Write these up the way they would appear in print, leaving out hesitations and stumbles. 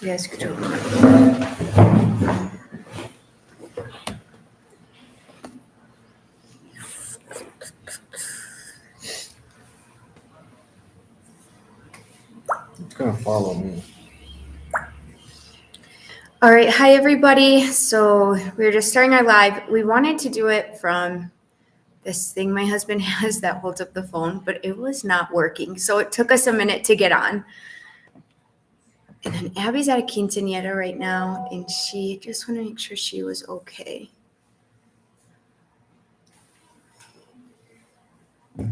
Ya escucho. It's gonna follow me. All right, hi everybody. So we're just starting our live. We wanted to do it from this thing my husband has that holds up the phone, but it was not working. So it took us a minute to get on. And then Abby's at a quinceañera right now, and she just wanted to make sure she was okay. All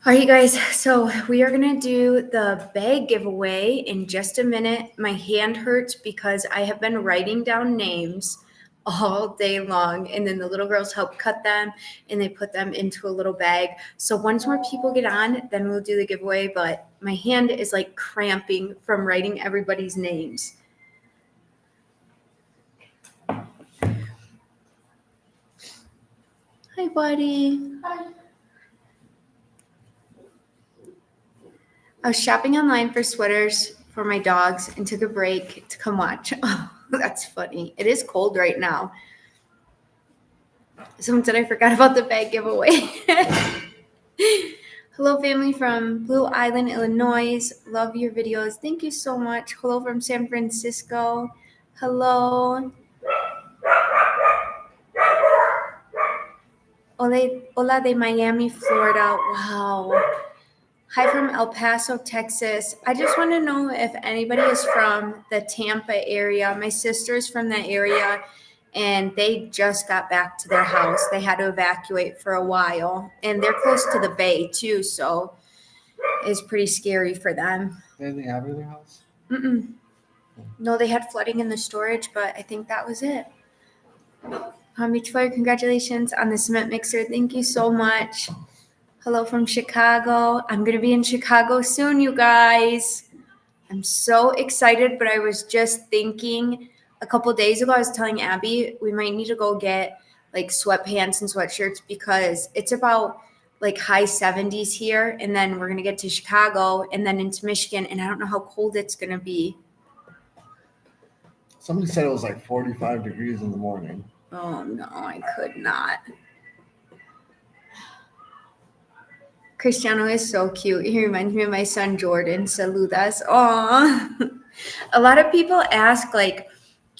right, you guys, so we are going to do the bag giveaway in just a minute. My hand hurts because I have been writing down names all day long, and then the little girls help cut them, and they put them into a little bag. So once more people get on, then we'll do the giveaway, but my hand is like cramping from writing everybody's names. Hi, buddy. Hi. I was shopping online for sweaters for my dogs and took a break to come watch. Oh, that's funny. It is cold right now. Someone said I forgot about the bag giveaway. Hello, family from Blue Island, Illinois. Love your videos. Thank you so much. Hello from San Francisco. Hello. Hola de Miami, Florida. Wow. Hi from El Paso, Texas. I just want to know if anybody is from the Tampa area. My sister's from that area, and they just got back to their house. They had to evacuate for a while, and they're close to the bay too, so it's pretty scary for them. Did anything happen to their house? Mm-mm. No, they had flooding in the storage, but I think that was it. Palm Beach Fire, congratulations on the cement mixer. Thank you so much. Hello from Chicago. I'm going to be in Chicago soon, you guys. I'm so excited, but I was just thinking a couple days ago, I was telling Abby we might need to go get like sweatpants and sweatshirts because it's about like high 70s here, and then we're going to get to Chicago and then into Michigan, and I don't know how cold it's going to be. Somebody said it was like 45 degrees in the morning. Oh, no, I could not. Cristiano is so cute. He reminds me of my son, Jordan. Saludas. Aww. A lot of people ask, like,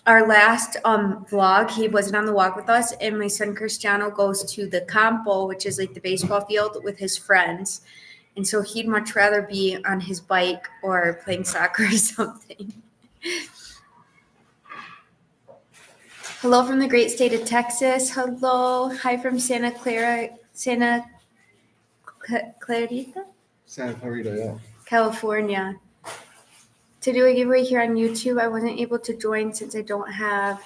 our last vlog, he wasn't on the walk with us, and my son, Cristiano, goes to the campo, which is like the baseball field, with his friends. And so he'd much rather be on his bike or playing soccer or something. Hello from the great state of Texas. Hello. Hi from Santa Clarita, Santa Clarita, yeah. California. To do a giveaway here on YouTube, I wasn't able to join since I don't have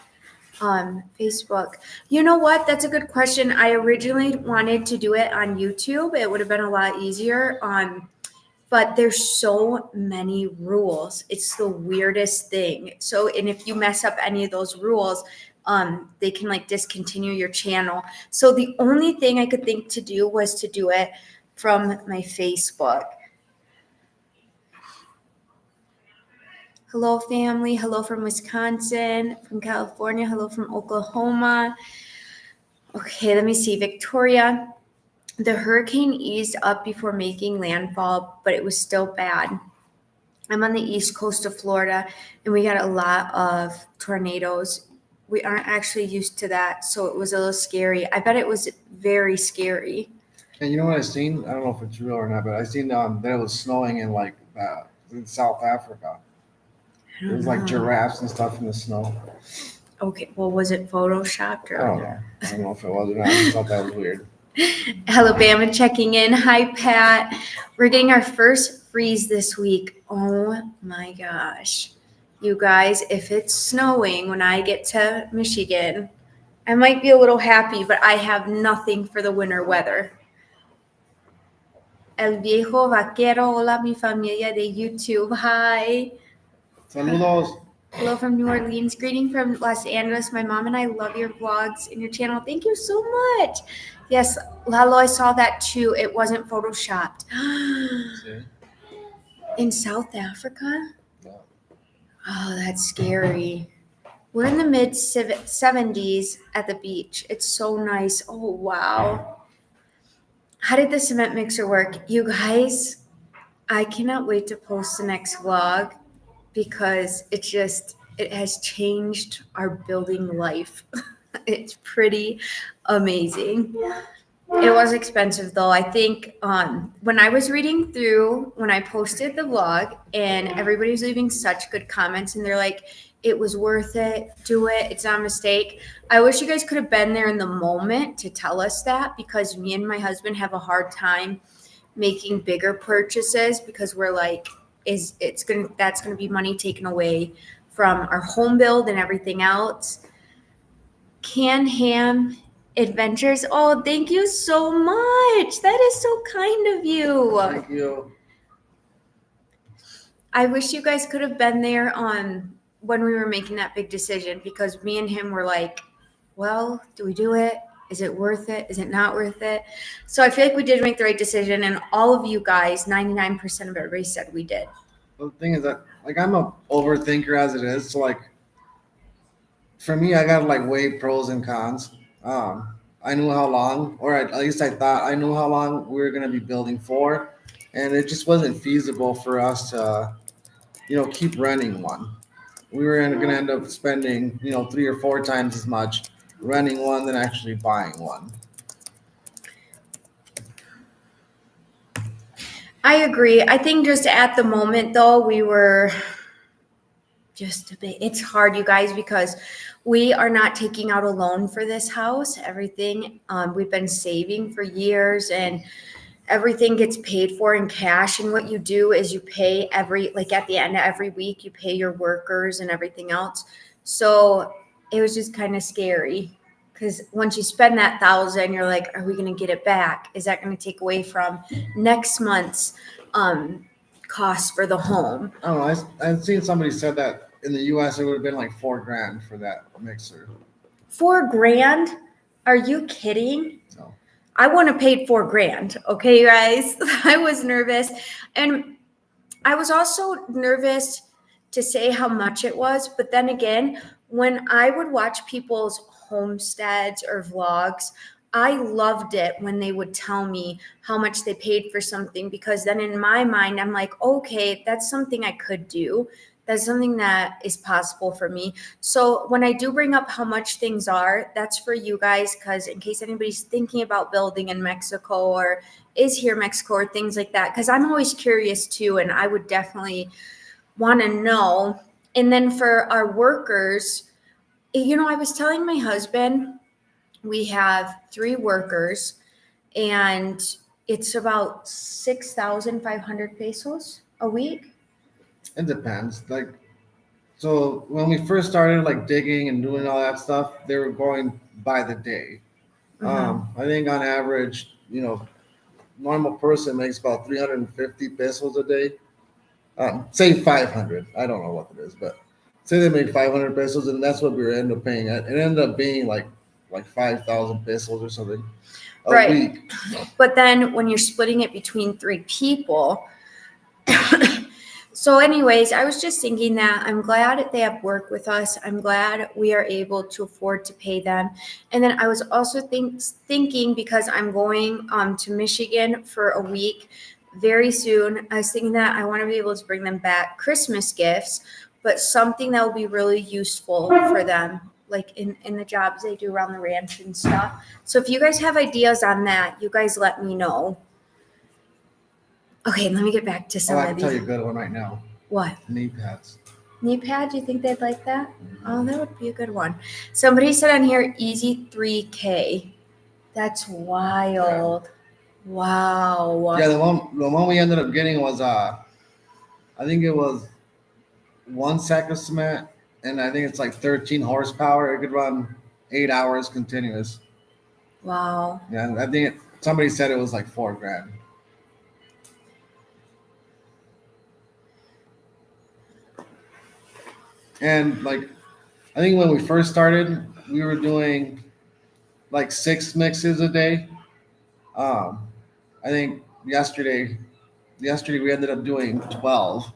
Facebook. You know what? That's a good question. I originally wanted to do it on YouTube. It would have been a lot easier. But there's so many rules. It's the weirdest thing. So, and if you mess up any of those rules, they can like discontinue your channel. So the only thing I could think to do was to do it from my Facebook. Hello, family. Hello from Wisconsin, from California. Hello from Oklahoma. Okay, let me see. Victoria. The hurricane eased up before making landfall, but it was still bad. I'm on the east coast of Florida, and we got a lot of tornadoes. We aren't actually used to that, so it was a little scary. I bet it was very scary. And you know what I seen? I don't know if it's real or not, but I seen that it was snowing in like in South Africa. There was like giraffes and stuff in the snow. Okay, well, was it photoshopped? I don't know. I don't know if it was or not. I just thought that was weird. Alabama checking in. Hi, Pat. We're getting our first freeze this week. Oh my gosh. You guys, if it's snowing when I get to Michigan, I might be a little happy, but I have nothing for the winter weather. El viejo vaquero. Hola, mi familia de YouTube. Hi. Saludos. Hello from New Orleans. Greeting from Los Angeles. My mom and I love your vlogs and your channel. Thank you so much. Yes, Lalo, I saw that too. It wasn't photoshopped. In South Africa? Yeah. Oh, that's scary. We're in the mid 70s at the beach. It's so nice. Oh, wow. How did the cement mixer work? You guys, I cannot wait to post the next vlog because it has changed our building life. It's pretty amazing. It was expensive though. I think when I was reading through, when I posted the vlog and everybody was leaving such good comments and they're like, it was worth it, do it, it's not a mistake. I wish you guys could have been there in the moment to tell us that, because me and my husband have a hard time making bigger purchases because we're like, that's gonna be money taken away from our home build and everything else. Can Ham Adventures. Oh, thank you so much. That is so kind of you. Thank you. I wish you guys could have been there on when we were making that big decision, because me and him were like, well, do we do it? Is it worth it? Is it not worth it? So I feel like we did make the right decision, and all of you guys, 99% of everybody said we did. The thing is that, like, I'm a overthinker as it is, so like for me, I gotta like weigh pros and cons. I knew how long, or at least I thought I knew how long we were gonna be building for, and it just wasn't feasible for us to, keep renting one. We were gonna end up spending, 3 or 4 times as much renting one than actually buying one. I agree. I think just at the moment, though, we were just a bit. It's hard, you guys, because we are not taking out a loan for this house. Everything we've been saving for years, and everything gets paid for in cash. And what you do is you pay at the end of every week, you pay your workers and everything else. So it was just kind of scary, because once you spend that $1,000, you're like, are we going to get it back? Is that going to take away from next month's cost for the home? I don't know. I've seen somebody said that in the U.S. it would have been like $4,000 for that mixer. $4,000? Are you kidding? No. I want to pay $4,000. Okay, you guys. I was nervous, and I was also nervous to say how much it was. But then again, when I would watch people's homesteads or vlogs, I loved it when they would tell me how much they paid for something, because then in my mind, I'm like, okay, that's something I could do. That's something that is possible for me. So when I do bring up how much things are, that's for you guys, because in case anybody's thinking about building in Mexico or is here in Mexico or things like that, because I'm always curious too, and I would definitely want to know. And then for our workers, I was telling my husband, we have 3 workers, and it's about 6,500 pesos a week. It depends. Like, so when we first started like digging and doing all that stuff, they were going by the day. I think on average, normal person makes about 350 pesos a day. Say 500. I don't know what it is, but say they make 500 pesos, and that's what we were end up paying. It ended up being like 5,000 pesos or something a Right. week. But then when you're splitting it between 3 people, so anyways, I was just thinking that I'm glad they have work with us. I'm glad we are able to afford to pay them. And then I was also thinking, because I'm going to Michigan for a week very soon, I was thinking that I want to be able to bring them back Christmas gifts, but something that will be really useful for them, like in the jobs they do around the ranch and stuff. So if you guys have ideas on that, you guys let me know. Okay, let me get back to some I of can these. tell you a good one right now. What? Knee pads. Knee pad? Do you think they'd like that? Oh, that would be a good one. Somebody said on here, easy 3K. That's wild. Wow. Yeah, the one we ended up getting was I think it was 1 sack of cement, and I think it's like 13 horsepower. It could run 8 hours continuous. Wow. Yeah, and I think somebody said it was like $4,000. And like, I think when we first started, we were doing like 6 mixes a day. I think yesterday we ended up doing 12.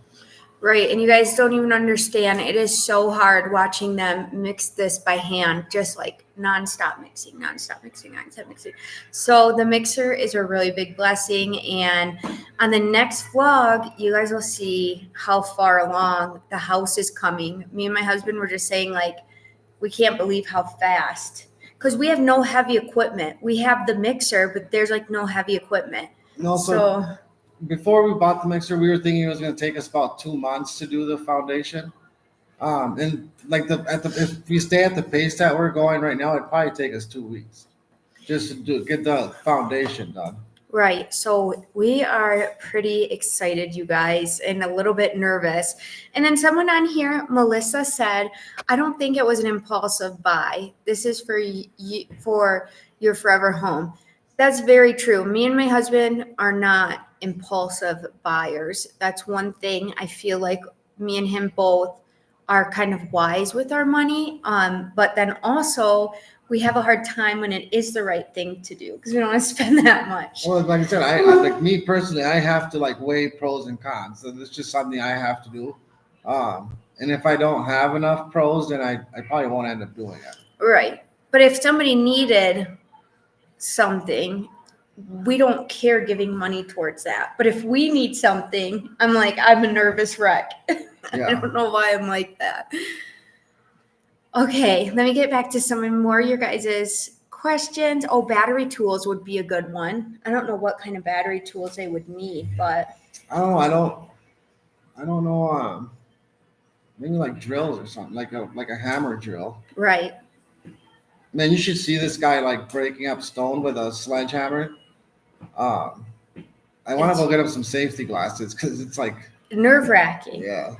Right, and you guys don't even understand. It is so hard watching them mix this by hand, just like nonstop mixing, nonstop mixing, nonstop mixing. So the mixer is a really big blessing. And on the next vlog, you guys will see how far along the house is coming. Me and my husband were just saying, like, we can't believe how fast, because we have no heavy equipment. We have the mixer, but there's like no heavy equipment. No, so before we bought the mixer, we were thinking it was going to take us about 2 months to do the foundation. And like if we stay at the pace that we're going right now, it'd probably take us 2 weeks just to get the foundation done. Right. So we are pretty excited, you guys, and a little bit nervous. And then someone on here, Melissa, said, I don't think it was an impulsive buy. This is for your forever home. That's very true. Me and my husband are not impulsive buyers. That's one thing I feel like me and him both are kind of wise with our money. But then also we have a hard time when it is the right thing to do because we don't want to spend that much. Well, like I said, I like me personally, I have to like weigh pros and cons. So it's just something I have to do. And if I don't have enough pros, then I probably won't end up doing it. Right. But if somebody needed something, we don't care giving money towards that. But if we need something, I'm like, I'm a nervous wreck. Yeah. I don't know why I'm like that. Okay, let me get back to some more of your guys' questions. Oh, battery tools would be a good one. I don't know what kind of battery tools they would need, but I don't know. Maybe like drills or something, like a hammer drill. Right. Man, you should see this guy like breaking up stone with a sledgehammer. I want to go get him some safety glasses because it's like nerve-wracking. Yeah.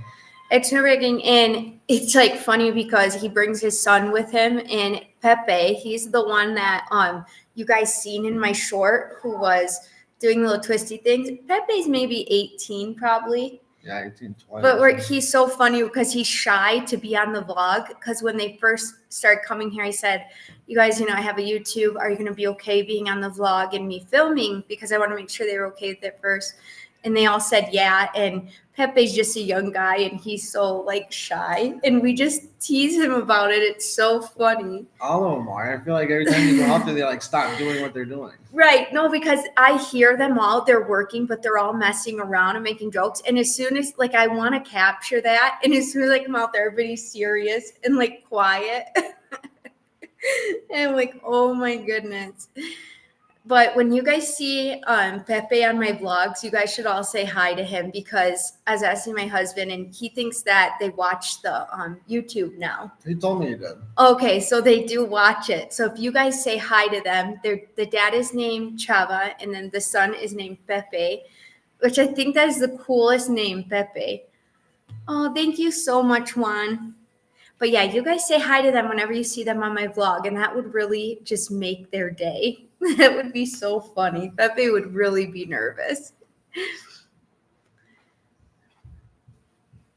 It's nerve-wracking, and it's like funny because he brings his son with him, and Pepe, he's the one that you guys seen in my short who was doing little twisty things. Pepe's maybe 18 probably. Yeah, 18, 20. But he's so funny because he's shy to be on the vlog, because when they first started coming here, I said, you guys, I have a YouTube. Are you going to be okay being on the vlog and me filming? Because I want to make sure they were okay with it first. And they all said, yeah. And Pepe's just a young guy and he's so like shy. And we just tease him about it. It's so funny. All of them are. I feel like every time you go out there, they like stop doing what they're doing. Right. No, because I hear them all. They're working, but they're all messing around and making jokes. And as soon as like I want to capture that, and as soon as I come out there, everybody's serious and like quiet. And I'm like, oh my goodness. But when you guys see Pepe on my vlogs, you guys should all say hi to him, because I was asking my husband and he thinks that they watch the YouTube now. He told me he did. Okay, so they do watch it. So if you guys say hi to them, the dad is named Chava and then the son is named Pepe, which I think that is the coolest name, Pepe. Oh, thank you so much, Juan. But yeah, you guys say hi to them whenever you see them on my vlog, and that would really just make their day. That would be so funny. Pepe would really be nervous.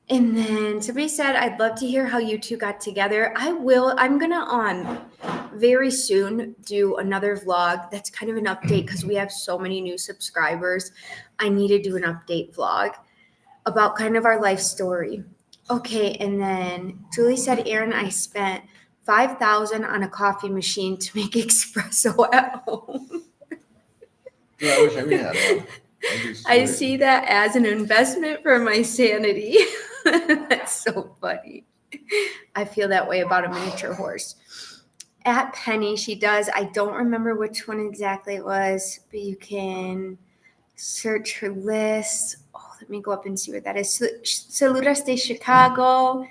And then somebody said, I'd love to hear how you two got together. I will. I'm going to very soon do another vlog that's kind of an update, because we have so many new subscribers. I need to do an update vlog about kind of our life story. Okay, and then Julie said, Aaron, I spent $5,000 on a coffee machine to make espresso at home. Yeah, I wish I had one. I see that as an investment for my sanity. That's so funny. I feel that way about a miniature horse. At Penny, she does. I don't remember which one exactly it was, but you can search her list. Let me go up and see what that is. Saludas de Chicago.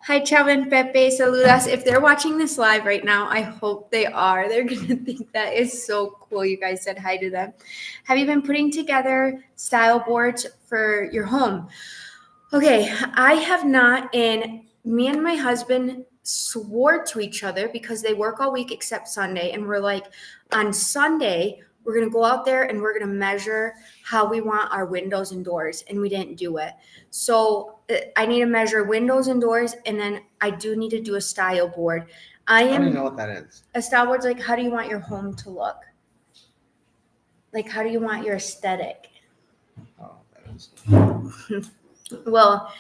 Hi, Chava and Pepe. Saludas. If they're watching this live right now, I hope they are. They're going to think that is so cool. You guys said hi to them. Have you been putting together style boards for your home? Okay, I have not. And me and my husband swore to each other, because they work all week except Sunday. And we're like, on Sunday, we're going to go out there and we're going to measure how we want our windows and doors. And we didn't do it. So I need to measure windows and doors. And then I do need to do a style board. I don't even know what that is. A style board's like, how do you want your home to look? Like, how do you want your aesthetic? Oh, that is. Well,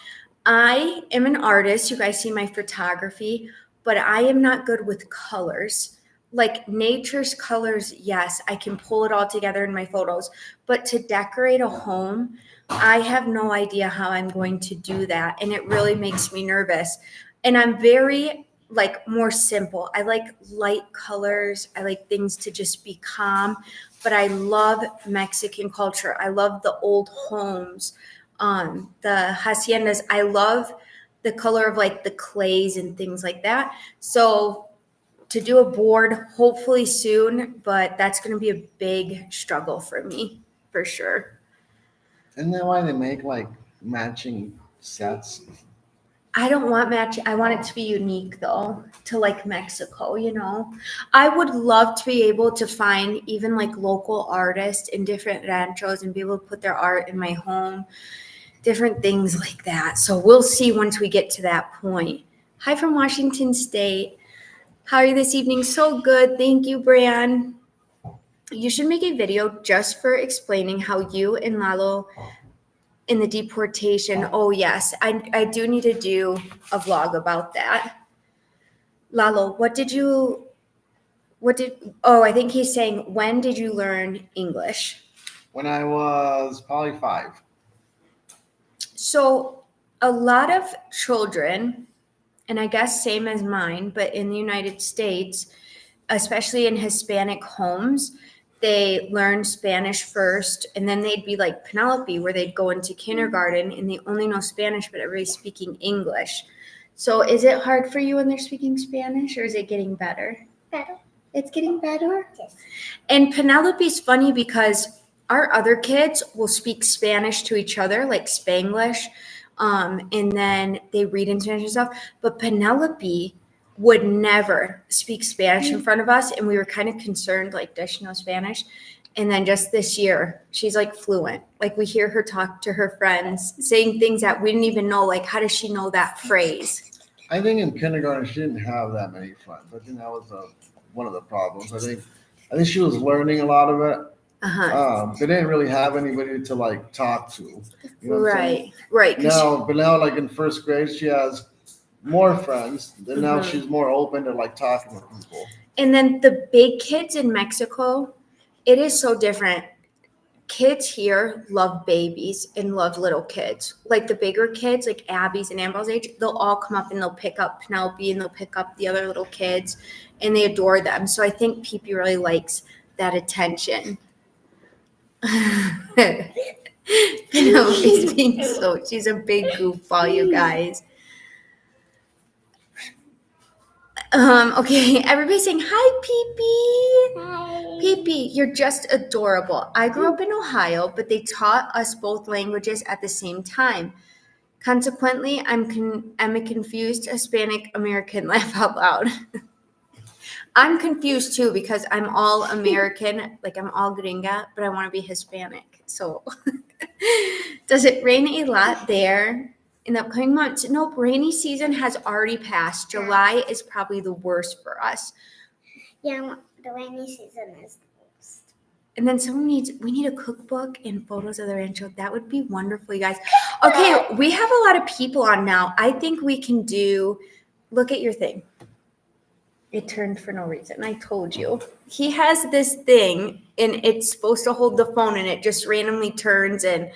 I am an artist. You guys see my photography, but I am not good with colors. Like nature's colors, yes, I can pull it all together in my photos, but to decorate a home, I have no idea how I'm going to do that. And it really makes me nervous. And I'm very like more simple. I like light colors. I like things to just be calm, but I love Mexican culture. I love the old homes, the haciendas. I love the color of like the clays and things like that. So to do a board hopefully soon, but that's going to be a big struggle for me for sure. And then why they make like matching sets? I don't want match. I want it to be unique though, to like Mexico, you know. I would love to be able to find even like local artists in different ranchos and be able to put their art in my home, different things like that. So we'll see once we get to that point. Hi from Washington State. How are you this evening? So good. Thank you, Bran. You should make a video just for explaining how you and Lalo in the deportation. Oh, yes. I do need to do a vlog about that. Lalo, I think he's saying, when did you learn English? When I was probably 5. So a lot of children, and I guess same as mine, but in the United States, especially in Hispanic homes, they learn Spanish first, and then they'd be like Penelope, where they'd go into kindergarten and they only know Spanish, but everybody's speaking English. So is it hard for you when they're speaking Spanish, or is it getting better? Better. It's getting better? Yes. And Penelope's funny because our other kids will speak Spanish to each other, like Spanglish, and then they read in Spanish and stuff. But Penelope would never speak Spanish in front of us, and we were kind of concerned, like, does she know Spanish? And then just this year, she's like fluent. Like we hear her talk to her friends, saying things that we didn't even know. Like, how does she know that phrase? I think in kindergarten she didn't have that many friends. I think that was one of the problems. I think she was learning a lot of it. They didn't really have anybody to like talk to. You know what I'm saying? Right. But now like in first grade she has more friends, and now she's more open to like talking to people. And then the big kids in Mexico, it is so different. Kids here love babies and love little kids. Like the bigger kids, like Abby's and Amber's age, they'll all come up and they'll pick up Penelope and they'll pick up the other little kids, and they adore them. So I think Pee-Pee really likes that attention. Penelope's being she's a big goofball, you guys. Okay, everybody's saying hi, Pee-Pee. Hi. Pee-Pee, you're just adorable. I grew up in Ohio, but they taught us both languages at the same time. Consequently, I'm a confused Hispanic American. Laugh out loud. I'm confused too because I'm all American, like I'm all gringa, but I want to be Hispanic. So, does it rain a lot there in the upcoming months? Nope, rainy season has already passed. July is probably the worst for us. Yeah, the rainy season is the worst. And then we need a cookbook and photos of the rancho. That would be wonderful, you guys. Okay, we have a lot of people on now. I think we can look at your thing. It turned for no reason. I told you. He has this thing, and it's supposed to hold the phone, and it just randomly turns. And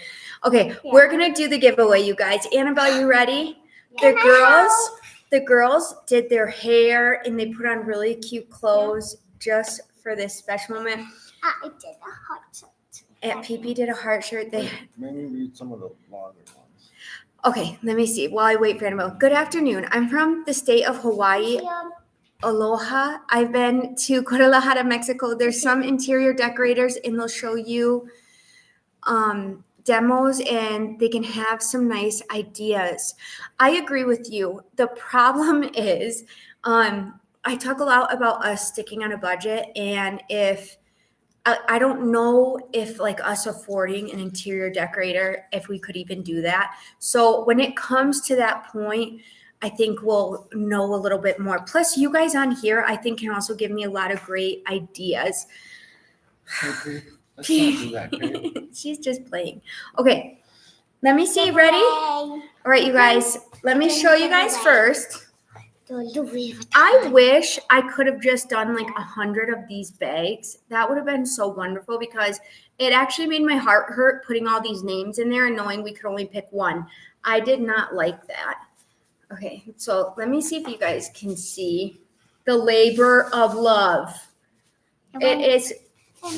okay, we're gonna do the giveaway, you guys. Annabelle, you ready? The girls did their hair, and they put on really cute clothes just for this special moment. I did a heart shirt. And Pee-Pee did a heart shirt. Maybe read some of the longer ones. Okay, let me see. While I wait for Annabelle. Good afternoon. I'm from the state of Hawaii. Aloha. I've been to Guadalajara, Mexico. There's some interior decorators, and they'll show you demos, and they can have some nice ideas. I agree with you. The problem is I talk a lot about us sticking on a budget, and if I don't know if like us affording an interior decorator, if we could even do that. So when it comes to that point, I think we'll know a little bit more. Plus, you guys on here, I think, can also give me a lot of great ideas. Okay. Let's not do that, okay? She's just playing. Okay. Let me see. Ready? All right, you guys. Let me show you guys first. I wish I could have just done like 100 of these bags. That would have been so wonderful because it actually made my heart hurt putting all these names in there and knowing we could only pick one. I did not like that. Okay, so let me see if you guys can see the labor of love. It is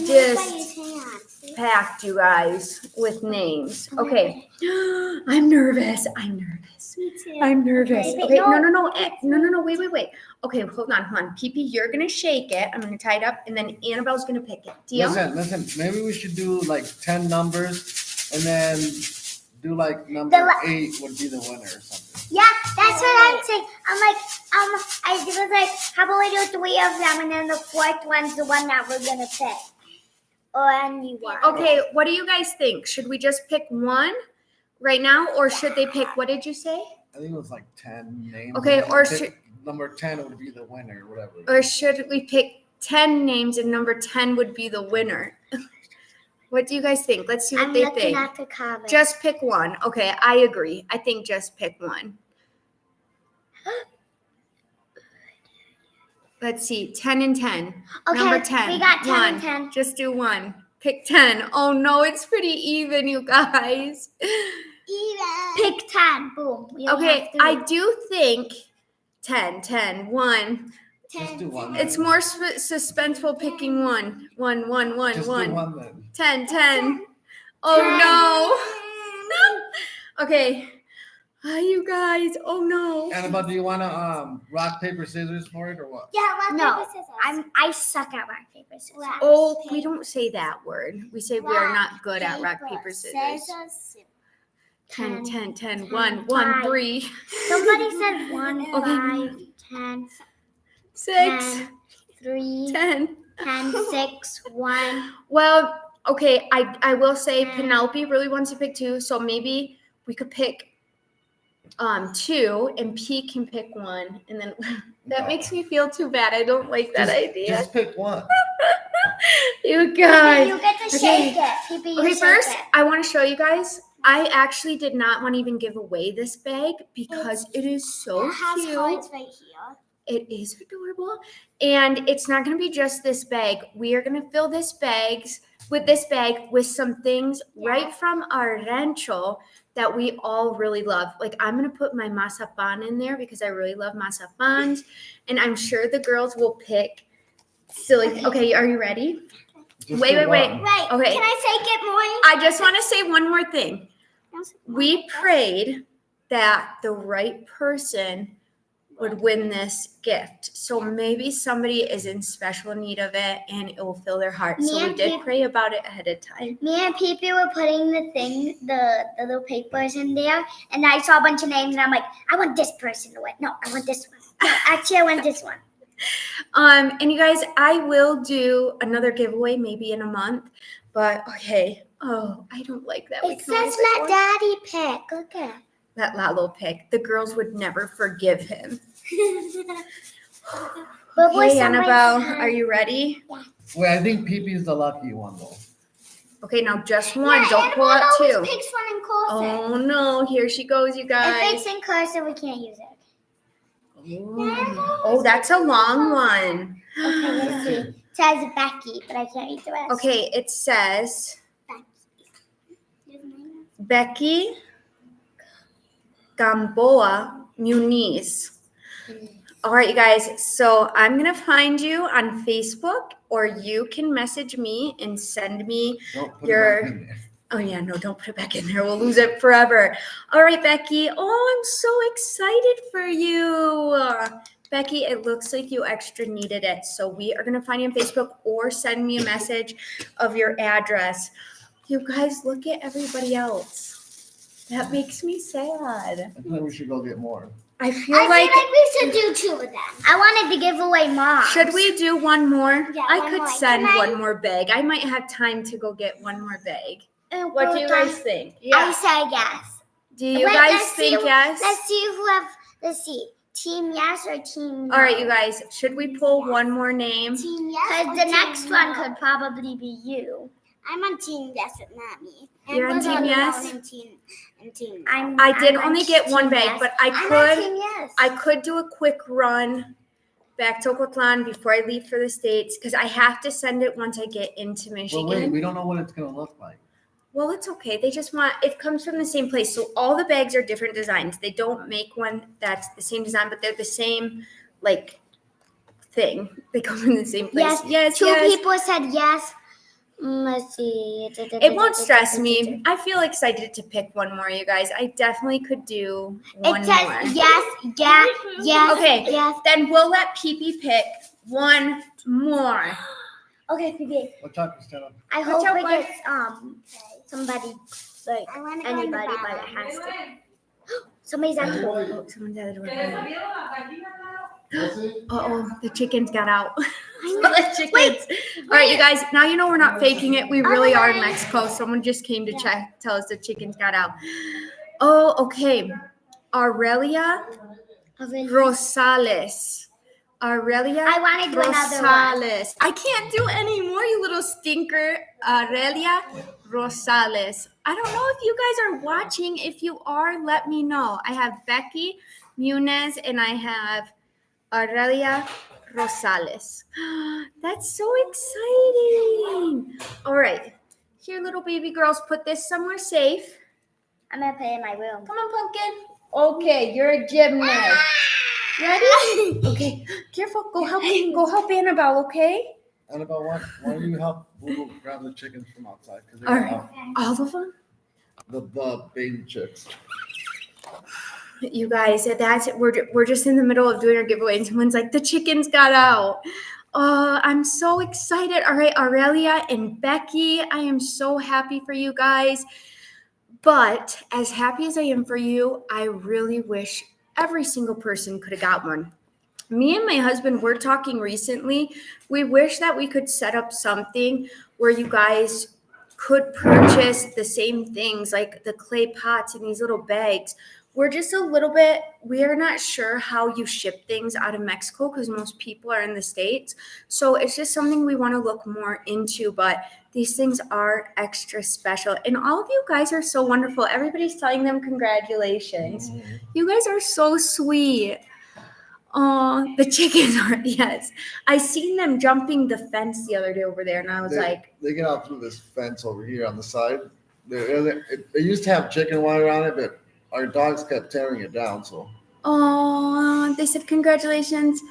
just packed, you guys, with names. Okay. I'm nervous. Me too. I'm nervous. Okay, Okay, no. no, wait. Okay, hold on. Pee-Pee, you're gonna shake it. I'm gonna tie it up, and then Annabelle's gonna pick it. Deal? Listen. Maybe we should do like 10 numbers, and then do like number 8 would be the winner or something. Yeah, that's what I'm saying. I was like, how about we do 3 of them, and then the 4th one's the one that we're gonna pick, or any one. Okay, what do you guys think? Should we just pick one right now, or should they pick? What did you say? I think it was like 10 names. Okay, or number 10 would be the winner, whatever. Or should we pick 10 names and number 10 would be the winner? What do you guys think? Let's see what they think. I'm looking at the comments. Just pick one. Okay, I agree. I think just pick one. Let's see. 10 and 10. Okay, Number 10. we got 10 one. and 10. Just do one. Pick 10. Oh no, it's pretty even, you guys. Even. Pick 10. Boom. We only Okay, have 3. I do think 10, 1. Just do one. It's more suspenseful picking one. One. Just do one then. 10. Oh no. Okay. You guys. Oh no. Annabelle, do you want to rock, paper, scissors for it or what? Yeah, rock, paper, scissors. I suck at rock, paper, scissors. Oh, we don't say that word. We say we are not good at rock, paper, scissors. 10, 1, 3. Somebody said 1, Okay. 5, 10, 6, 10, 3, 10. 10, 6, 1. Well, okay, I will say Penelope really wants to pick 2, so maybe we could pick 2 and P can pick 1, and then that makes me feel too bad. I don't like that idea. Just pick one. You guys. You get to shake it. Okay, first I want to show you guys. I actually did not want to even give away this bag because it is so cute. Cards right here. It is adorable. And it's not going to be just this bag. We are going to fill this bag with some things right from our rancho that we all really love. Like, I'm going to put my mazapan in there because I really love mazapans. And I'm sure the girls will pick silly. Okay, are you ready? Wait. Right. Okay. Can I say get more? I just want to say one more thing. We prayed that the right person would win this gift. So maybe somebody is in special need of it and it will fill their heart. So we did pray about it ahead of time. Me and Pee-Pee were putting the little papers in there, and I saw a bunch of names, and I'm like, I want this person to win. No, I want this one. No, actually, I want this one. And you guys, I will do another giveaway maybe in a month. But okay. Oh, I don't like that. It says let Daddy pick. Look at Let Lalo pick. The girls would never forgive him. Hey, Annabelle, are you ready? Yeah. Wait, I think Pee-Pee is the lucky one though. Okay, now just one. Don't pull out 2. Picks one in cursive. Oh no, here she goes, you guys. If it's in cursive, we can't use it. Oh, that's a long one. Okay, let's see. It says Becky, but I can't read the rest. Okay, it says Becky Gamboa Muniz. All right, you guys. So I'm going to find you on Facebook, or you can message me and send me Don't put your... it back in there. Oh, yeah, no, don't put it back in there. We'll lose it forever. All right, Becky. Oh, I'm so excited for you. Becky, it looks like you extra needed it. So we are going to find you on Facebook, or send me a message of your address. You guys, look at everybody else. That makes me sad. I feel like we should go get more. I feel like we should do 2 of them. I wanted to give away more. Should we do one more? Yeah, I one could more. send Can I- one more bag. I might have time to go get one more bag. And What do you guys think? Yeah. I say yes. Do you Wait, guys let's think see, yes? Let's see. Team yes or team no? All right, you guys. Should we pull one more name? Team yes. Because the next one could probably be you. I'm on team yes with Mommy. And You're on was team alone yes? And team no. I did I'm only on get one team bag, yes. but I'm on team yes. I could do a quick run back to Ocotlán before I leave for the States because I have to send it once I get into Michigan. But wait, we don't know what it's gonna look like. Well, it's okay. They just want it comes from the same place. So all the bags are different designs. They don't make one that's the same design, but they're the same like thing. They come from the same place. Yes. Two people said yes. Let's see. It won't stress me. I feel excited to pick one more, you guys. I definitely could do one It says more. yes. Okay, yes. then we'll let Pee pick one more. Okay, Phoebe. What chocolate, Stella? I Good hope job, it bud. gets somebody like anybody, but it has to. Somebody's at the door. Oh, someone's at the door. Uh-oh, the chickens got out. The chickens. All right, you guys, now you know we're not faking it. We really are in Mexico. Someone just came to tell us the chickens got out. Oh, okay. Aurelia Rosales. Aurelia I wanna do another one. Rosales. I can't do any more, you little stinker. Aurelia Rosales. I don't know if you guys are watching. If you are, let me know. I have Becky Muniz and I have Aurelia Rosales. That's so exciting. All right. Here, little baby girls, put this somewhere safe. I'm gonna put it in my room. Come on, Pumpkin. Okay, you're a gymnast. Ready? Okay. Careful. Go help Annabelle, okay? Annabelle, why don't you help Boo grab the chickens from outside? Because All right. All of them? The baby chicks. You guys, we're just in the middle of doing our giveaway, and someone's like, the chickens got out. I'm so excited. All right, Aurelia and Becky, I am so happy for you guys. But as happy as I am for you, I really wish every single person could have got one. Me and my husband were talking recently. We wish that we could set up something where you guys could purchase the same things like the clay pots and these little bags. We are not sure how you ship things out of Mexico because most people are in the States. So it's just something we want to look more into, but these things are extra special. And all of you guys are so wonderful. Everybody's telling them congratulations. Mm-hmm. You guys are so sweet. Oh, the chickens are, yes. I seen them jumping the fence the other day over there, and I was they get out through this fence over here on the side. They used to have chicken wire on it, but our dogs kept tearing it down. So. Oh, they said congratulations.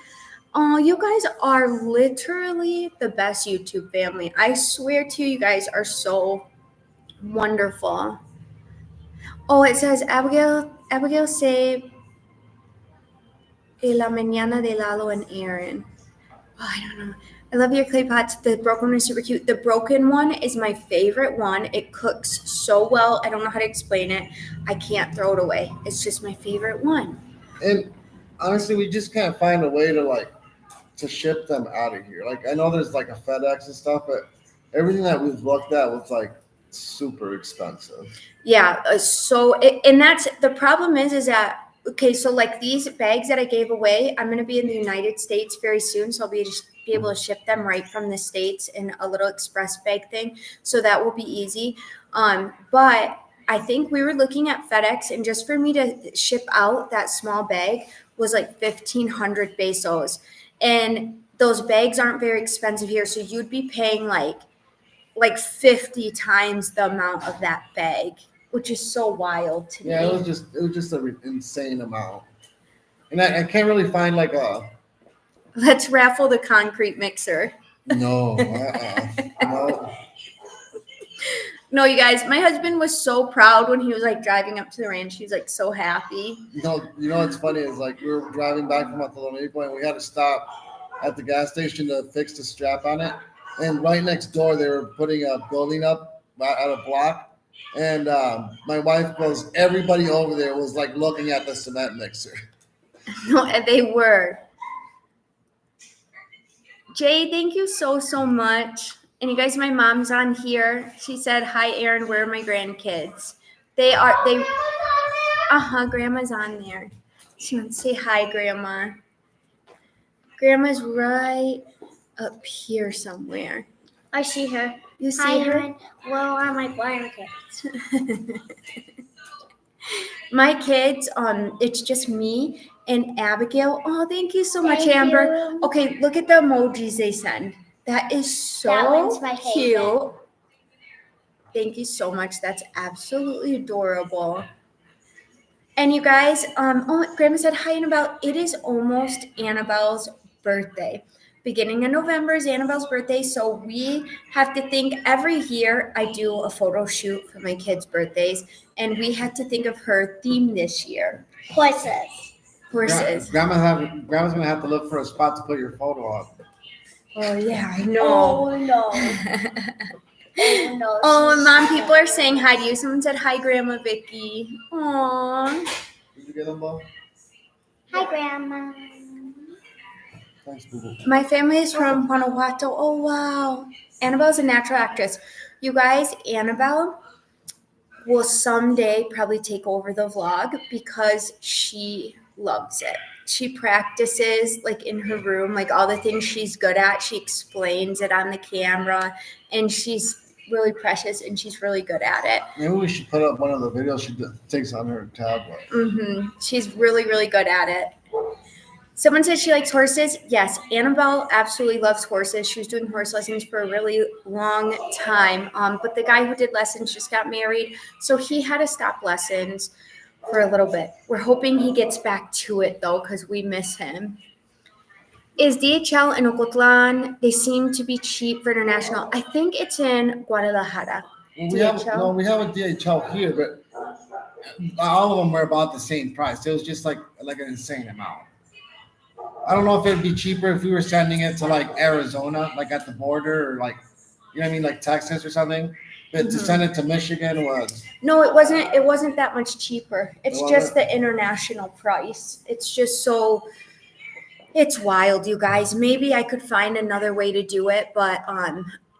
Oh, you guys are literally the best YouTube family. I swear to you, you guys are so wonderful. Oh, it says Abigail say la mañana de Lalo and Aaron. Oh, I don't know. I love your clay pots. The broken one is super cute. The broken one is my favorite one. It cooks so well. I don't know how to explain it. I can't throw it away. It's just my favorite one. And honestly, we just can't find a way to ship them out of here. Like I know there's like a FedEx and stuff, but everything that we've looked at was like super expensive. Yeah. And that's the problem is that okay, so like these bags that I gave away, I'm going to be in the United States very soon. So I'll be able to ship them right from the States in a little express bag thing. So that will be easy. But I think we were looking at FedEx, and just for me to ship out that small bag was like 1,500 pesos. And those bags aren't very expensive here. So you'd be paying like 50 times the amount of that bag, which is so wild to me. Yeah, it was just an insane amount. And I can't really find like a. Let's raffle the concrete mixer. No, no. No, you guys, my husband was so proud when he was like driving up to the ranch. He was like so happy. You know what's funny is like we were driving back from Atlanta and we had to stop at the gas station to fix the strap on it. And right next door, they were putting a building up at a block. And my wife goes, everybody over there was like looking at the cement mixer. No, and they were. Jay, thank you so much. And you guys, my mom's on here. She said, hi, Aaron, where are my grandkids? Grandma's on there. She wants to say hi, Grandma. Grandma's right up here somewhere. I see her. You see her? hon. Where are my grandkids? My kids, it's just me and Abigail. Oh, thank you so much, Thank Amber. you. Okay, look at the emojis they send. That is so That one's my cute. favorite. Thank you so much. That's absolutely adorable. And you guys, Grandma said hi, Annabelle. It is almost Annabelle's birthday. Beginning of November is Annabelle's birthday, so we have to think every year. I do a photo shoot for my kids' birthdays, and we had to think of her theme this year. Horses. Horses. Grandma's gonna have to look for a spot to put your photo up. Oh yeah, I know. Oh no. Oh no. Oh, and she's mom, sad. people are saying hi to you. Someone said hi, Grandma Vicky. Aww. Did you get them, Bo? Hi, Grandma. Thanks, Boo. My family is from Guanajuato. Oh, wow. Annabelle's a natural actress. You guys, Annabelle will someday probably take over the vlog because she loves it. She practices like in her room, like all the things she's good at. She explains it on the camera, and she's really precious and she's really good at it. Maybe we should put up one of the videos she takes on her tablet. She's really, really good at it. Someone says she likes horses. Yes, Annabelle absolutely loves horses. She was doing horse lessons for a really long time. But the guy who did lessons just got married, so he had to stop lessons for a little bit. We're hoping he gets back to it though, because we miss him. Is DHL in Ocotlan? They seem to be cheap for international. I think it's in Guadalajara. We have a DHL here, but all of them were about the same price. It was just like an insane amount. I don't know if it'd be cheaper if we were sending it to like Arizona, like at the border, or like, you know what I mean, like Texas or something. But to send it to Michigan was No, it wasn't. It wasn't that much cheaper. It's It just wasn't? the international price. It's just so. It's wild, you guys. Maybe I could find another way to do it, but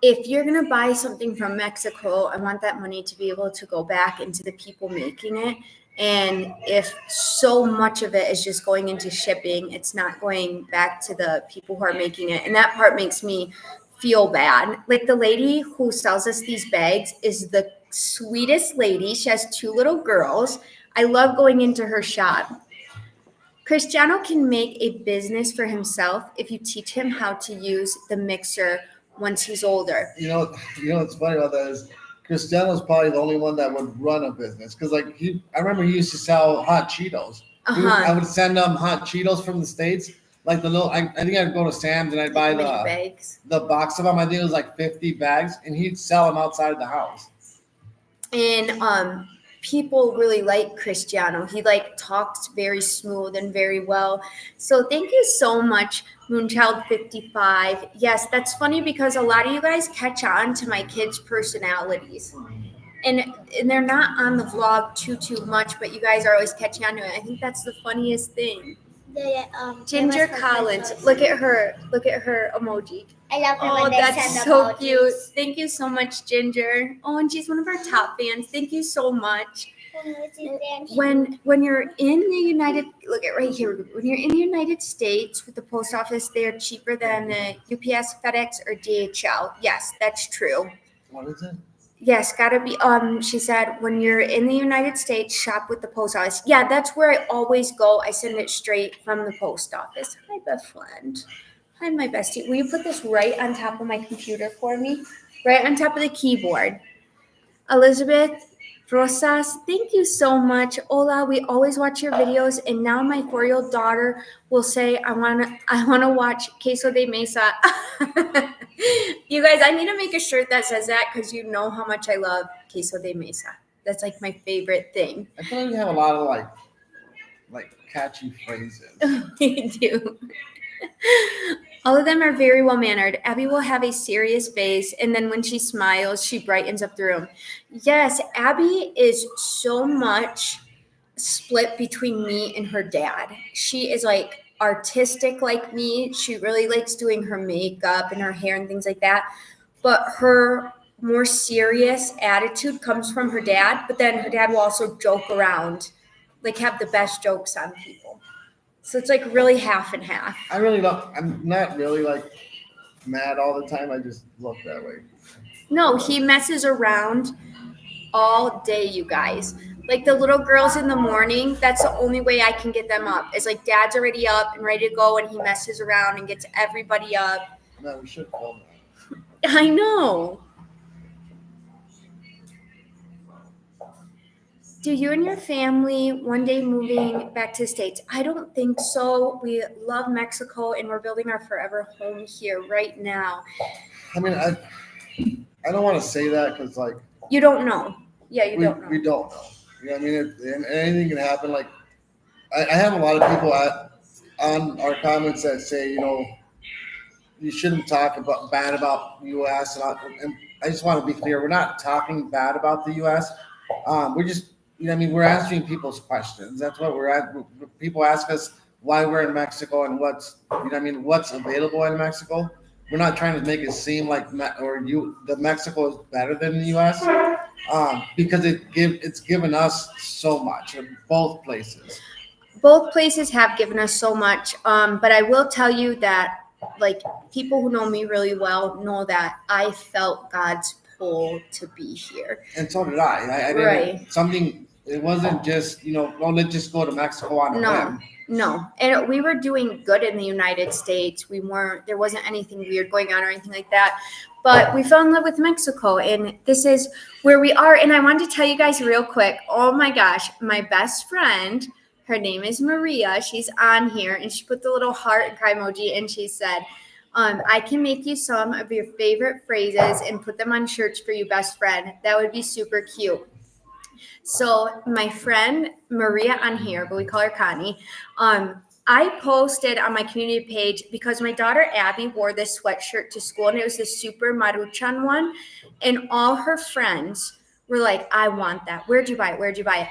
if you're gonna buy something from Mexico, I want that money to be able to go back into the people making it. And if so much of it is just going into shipping, it's not going back to the people who are making it. And that part makes me feel bad. Like the lady who sells us these bags is the sweetest lady. She has 2 little girls. I love going into her shop. Cristiano can make a business for himself if you teach him how to use the mixer once he's older. You know what's funny about that is Cristiano's probably the only one that would run a business because I remember he used to sell hot Cheetos. I would send them hot Cheetos from the States, like the little. I think I'd go to Sam's and I'd buy Mini bags. the box of them. I think it was like 50 bags, and he'd sell them outside the house. And people really like Cristiano. He like talks very smooth and very well. So thank you so much, Moonchild55. Yes, that's funny because a lot of you guys catch on to my kids' personalities. And they're not on the vlog too much, but you guys are always catching on to it. I think that's the funniest thing. Ginger Collins, look at her emoji. I love her Oh, when they that's send so emojis. cute. Thank you so much, Ginger. Oh, and she's one of our top fans. Thank you so much. When you're in the United, look at right here. When you're in the United States with the post office, they're cheaper than the UPS, FedEx, or DHL. Yes, that's true. What is it? Yes, gotta be. She said when you're in the United States, shop with the post office. Yeah, that's where I always go. I send it straight from the post office. Hi, best friend. Hi, my bestie. Will you put this right on top of my computer for me? Right on top of the keyboard. Elizabeth Rosas, thank you so much. Hola, we always watch your videos, and now my 4-year-old daughter will say, I wanna watch Queso de Mesa. You guys, I need to make a shirt that says that because you know how much I love Queso de Mesa. That's like my favorite thing. I feel like we have a lot of like catchy phrases. We do. All of them are very well mannered. Abby will have a serious face, and then when she smiles, she brightens up the room. Yes, Abby is so much split between me and her dad. She is like artistic like me. She really likes doing her makeup and her hair and things like that. But her more serious attitude comes from her dad, but then her dad will also joke around, like have the best jokes on people. So it's like really half and half. I'm not really like mad all the time. I just look that way. No, he messes around all day, you guys. Like the little girls in the morning, that's the only way I can get them up. It's like dad's already up and ready to go, and he messes around and gets everybody up. No, we should film that. I know. Do you and your family one day moving back to the States? I don't think so. We love Mexico and we're building our forever home here right now. I mean, I don't want to say that because like You don't know. Yeah, you we don't know. we don't know. You know what I mean? And anything can happen. Like I have a lot of people on our comments that say, you know, you shouldn't talk bad about the U.S. And I just want to be clear: we're not talking bad about the U.S. We're just, you know, I mean, we're answering people's questions. That's what we're at. People ask us why we're in Mexico and what's, you know, I mean, what's available in Mexico. We're not trying to make it seem like the Mexico is better than the U.S. Because it's given us so much in both places. Both places have given us so much, but I will tell you that, like, people who know me really well know that I felt God's pull to be here. And so did I. I didn't, Right. Something, it wasn't just, you know, oh, let's just go to Mexico on a whim. No. And we were doing good in the United States. There wasn't anything weird going on or anything like that. But we fell in love with Mexico, and this is where we are. And I wanted to tell you guys real quick, oh my gosh, my best friend, her name is Maria. She's on here, and she put the little heart and cry emoji, and she said, I can make you some of your favorite phrases and put them on shirts for you, best friend. That would be super cute. So my friend Maria on here, but we call her Connie, I posted on my community page because my daughter Abby wore this sweatshirt to school, and it was the super Maruchan one, and all her friends were like, I want that. Where'd you buy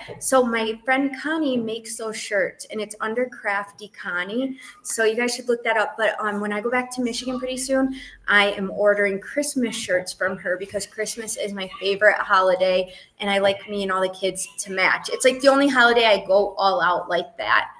it? So my friend Connie makes those shirts, and it's under Crafty Connie. So you guys should look that up. But when I go back to Michigan pretty soon, I am ordering Christmas shirts from her because Christmas is my favorite holiday, and I like me and all the kids to match. It's like the only holiday I go all out like that.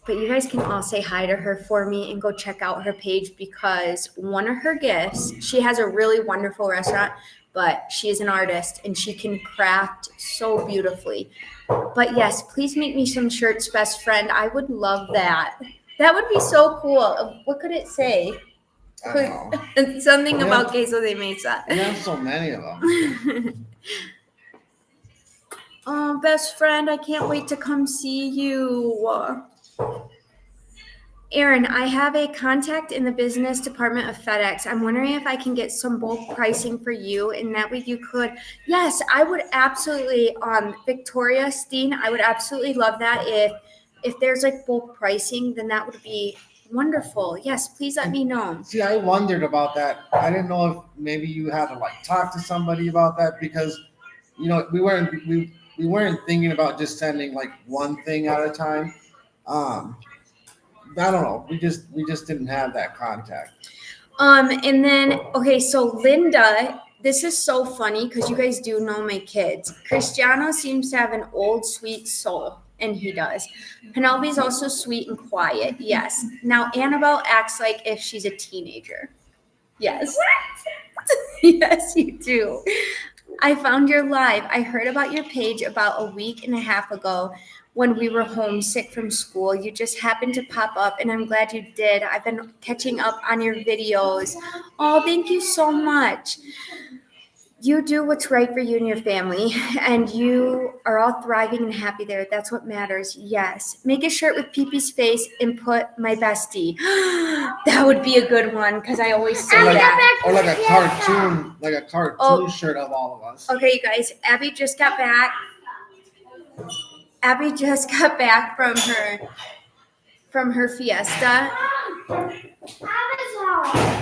But you guys can all say hi to her for me and go check out her page because one of her gifts, she has a really wonderful restaurant, but she is an artist and she can craft so beautifully. But yes, please make me some shirts, best friend. I would love that. That would be so cool. What could it say? I don't know. Something about queso de mesa. We have so many of them. Oh, best friend, I can't wait to come see you. Aaron, I have a contact in the business department of FedEx. I'm wondering if I can get some bulk pricing for you, and that way you could. Yes, I would absolutely. Victoria Steen, I would absolutely love that. If there's like bulk pricing, then that would be wonderful. Yes, please let me know. See, I wondered about that. I didn't know if maybe you had to like talk to somebody about that because, you know, we weren't thinking about just sending like one thing at a time. I don't know. We just didn't have that contact. And then, okay, so Linda, this is so funny because you guys do know my kids. Cristiano seems to have an old, sweet soul, and he does. Penelope's also sweet and quiet, yes. Now, Annabelle acts like if she's a teenager. Yes. Yes, you do. I found your live. I heard about your page about a week and a half ago when we were homesick from school. You just happened to pop up, and I'm glad you did. I've been catching up on your videos. Oh, thank you so much. You do what's right for you and your family, and you are all thriving and happy there. That's what matters. Yes. Make a shirt with Pee-Pee's face and put my bestie. That would be a good one because I always say that. Or like a cartoon shirt of all of us. Okay, you guys. Abby just got back from her fiesta.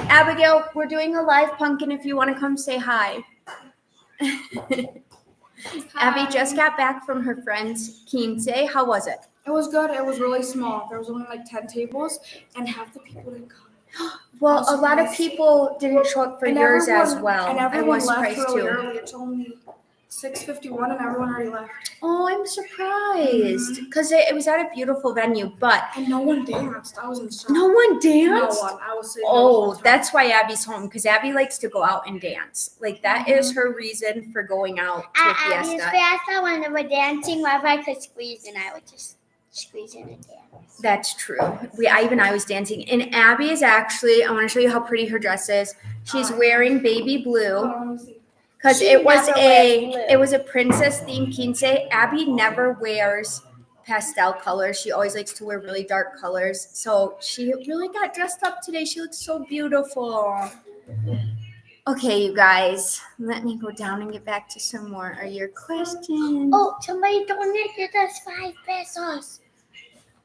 Abigail, we're doing a live pumpkin if you want to come say hi. Abby just got back from her friend's quince. How was it? It was good. It was really small. There was only like 10 tables, and half the people didn't come. Well, a lot of people didn't show up for yours as well. And I everyone was left surprised really too. early. It's only 6:51 and everyone already left. Oh, I'm surprised because it was at a beautiful venue, but And no one danced. I was in shock. no one No danced. one. I was sitting there the whole Oh, time. that's why Abby's home because Abby likes to go out and dance. Like that is her reason for going out to a At Abby's fiesta. fiesta, when they were dancing, wherever I could squeeze, and I would just squeeze in and dance. That's true. I was dancing, and Abby is actually. I want to show you how pretty her dress is. She's wearing baby blue. Oh, let me see. Because She it was never wears blue. it was a princess themed quince. Abby never wears pastel colors. She always likes to wear really dark colors. So she really got dressed up today. She looks so beautiful. Okay, you guys, let me go down and get back to some more of your questions. Oh, somebody donated us 5 pesos.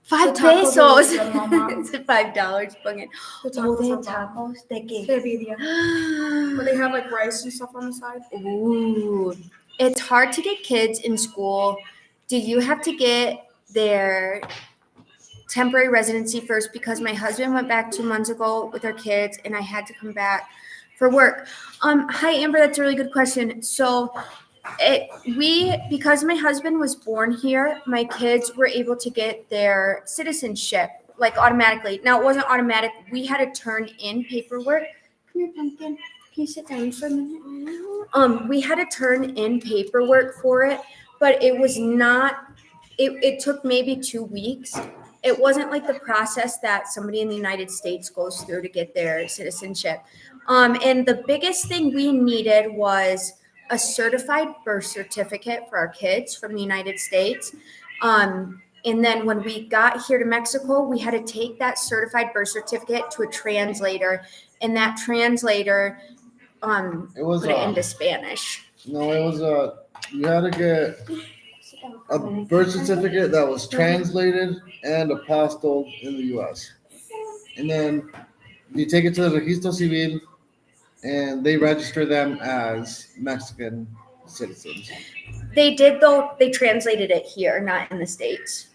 5 The taco pesos. bill is good, Mama. It's $5 bugging. The Oh, they have are bomb. tacos. They gave. They're vegan. But they have like rice and stuff on the side. Ooh, it's hard to get kids in school. Do you have to get their temporary residency first? Because my husband went back 2 months ago with our kids, and I had to come back for work. Hi Amber, that's a really good question. So, because my husband was born here, my kids were able to get their citizenship like automatically. Now it wasn't automatic. We had to turn in paperwork. Come here, pumpkin. Can you sit down for a minute? We had to turn in paperwork for it, but it was not. It took maybe 2 weeks. It wasn't like the process that somebody in the United States goes through to get their citizenship. And the biggest thing we needed was a certified birth certificate for our kids from the United States. And then when we got here to Mexico, we had to take that certified birth certificate to a translator, and that translator It was put it into Spanish. no, it was you had to get a birth certificate that was translated and apostilled in the U.S. And then you take it to the Registro Civil, and they register them as Mexican citizens. They did, though. They translated it here, not in the States.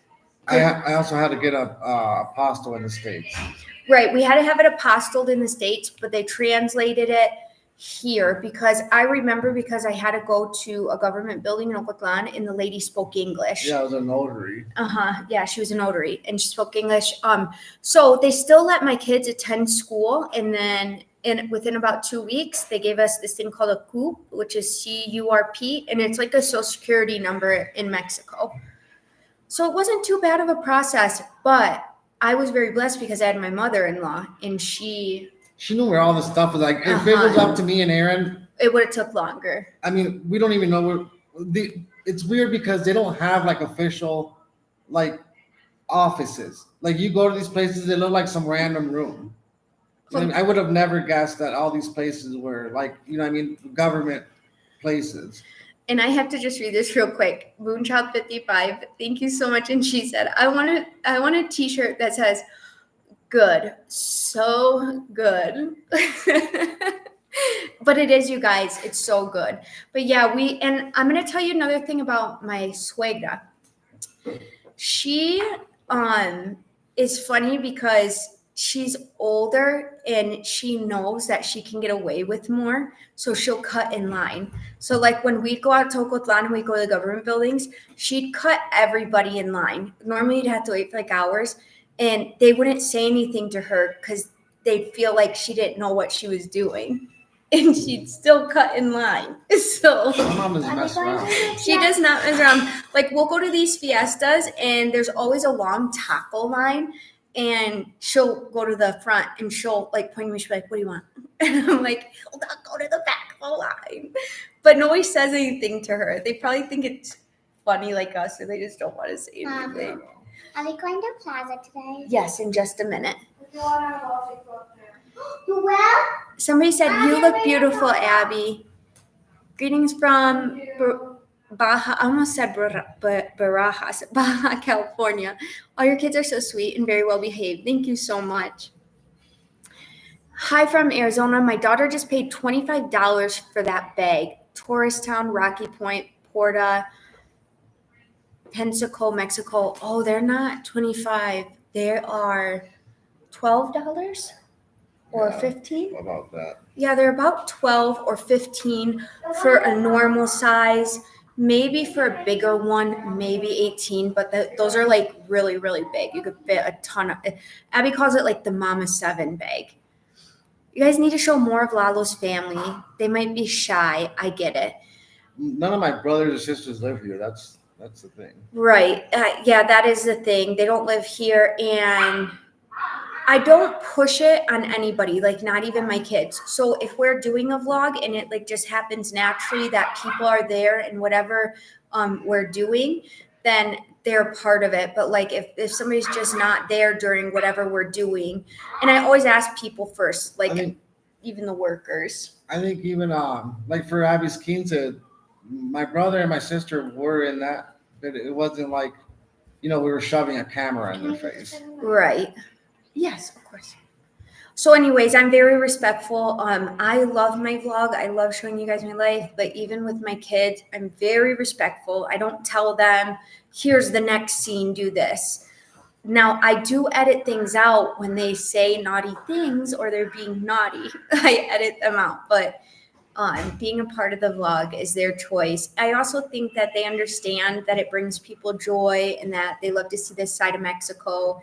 I also had to get a apostille in the States. Right. We had to have it apostilled in the States, but they translated it here because I remember because I had to go to a government building in Ocotlán and the lady spoke English. Yeah, it was a notary. Yeah, she was a notary and she spoke English. So they still let my kids attend school, and then within about 2 weeks, they gave us this thing called a CURP, which is CURP, and it's like a social security number in Mexico. So it wasn't too bad of a process, but I was very blessed because I had my mother-in-law, and she knew where all this stuff was. Like, if it was up to me and Aaron, it would have took longer. I mean, we don't even know where it's weird because they don't have like official like offices. Like you go to these places, they look like some random room. I mean, I would have never guessed that all these places were like, government places. And I have to just read this real quick. Moonchild55, thank you so much. And she said, I want a t-shirt that says, good, so good. But it is, you guys, it's so good. But yeah, and I'm going to tell you another thing about my suegra. She is funny because she's older and she knows that she can get away with more. So she'll cut in line. So like when we go out to Ocotlán and we go to the government buildings, she'd cut everybody in line. Normally you'd have to wait for like hours, and they wouldn't say anything to her because they'd feel like she didn't know what she was doing. And she'd still cut in line. So My mom doesn't mess around. she does not mess around. Like we'll go to these fiestas and there's always a long taco line, and she'll go to the front and she'll like point to me. She'll be like, "What do you want?" And I'm like, "Hold on, go to the back of the line." But nobody says anything to her. They probably think it's funny like us, or they just don't want to say anything. Are we going to Plaza today? Yes, in just a minute. You will? Somebody said, "You look beautiful, Abby." Greetings from Baja. I almost said Barajas, Baja, California. All your kids are so sweet and very well behaved. Thank you so much. Hi from Arizona. My daughter just paid $25 for that bag. Tourist town, Rocky Point, Porta, Pensacola, Mexico. Oh, they're not $25. They are $12. or Yeah. 15. About that. Yeah, they're about 12 or 15 for a normal size. Maybe for a bigger one, maybe 18, but those are like really, really big. You could fit a ton of. Abby calls it like the Mama 7 bag. You guys need to show more of Lalo's family. They might be shy. I get it. None of my brothers or sisters live here. That's the thing. Right. Yeah, that is the thing. They don't live here, and I don't push it on anybody, like not even my kids. So if we're doing a vlog and it like just happens naturally that people are there and whatever we're doing, then they're part of it. But like if somebody's just not there during whatever we're doing, and I always ask people first, like even the workers. I think even like for Abby's quince, my brother and my sister were in that, but it wasn't like, we were shoving a camera in their face. Right. Yes, of course. So anyways, I'm very respectful. I love my vlog. I love showing you guys my life, but even with my kids, I'm very respectful. I don't tell them, here's the next scene, do this. Now, I do edit things out when they say naughty things or they're being naughty. I edit them out, but being a part of the vlog is their choice. I also think that they understand that it brings people joy and that they love to see this side of Mexico.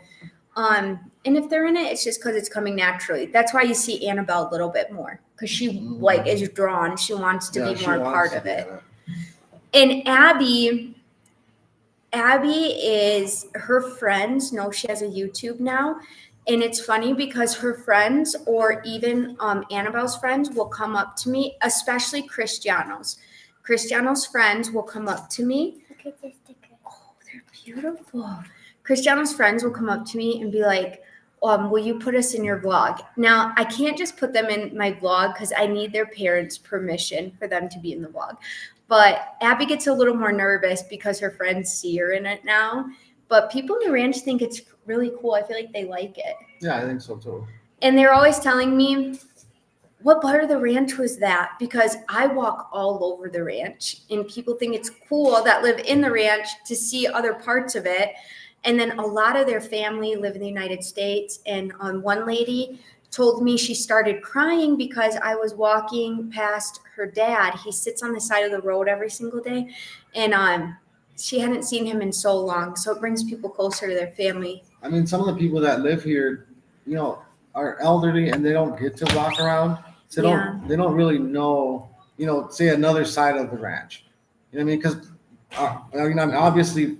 And if they're in it, it's just because it's coming naturally. That's why you see Annabelle a little bit more, because she like is drawn. She wants to be more part of it. And Abby is, her friends know she has a YouTube now. And it's funny because her friends or even Annabelle's friends will come up to me, especially Cristiano's. Cristiano's friends will come up to me. Look at this sticker. Oh, they're beautiful. Cristiano's friends will come up to me and be like, will you put us in your vlog? Now, I can't just put them in my vlog because I need their parents' permission for them to be in the vlog. But Abby gets a little more nervous because her friends see her in it now. But people in the ranch think it's really cool. I feel like they like it. Yeah, I think so too. And they're always telling me, what part of the ranch was that? Because I walk all over the ranch and people think it's cool that live in the ranch to see other parts of it. And then a lot of their family live in the United States. And one lady told me she started crying because I was walking past her dad. He sits on the side of the road every single day. And she hadn't seen him in so long. So it brings people closer to their family. I mean, some of the people that live here, are elderly and they don't get to walk around. So they don't really know, say another side of the ranch. You know what I mean? Because, obviously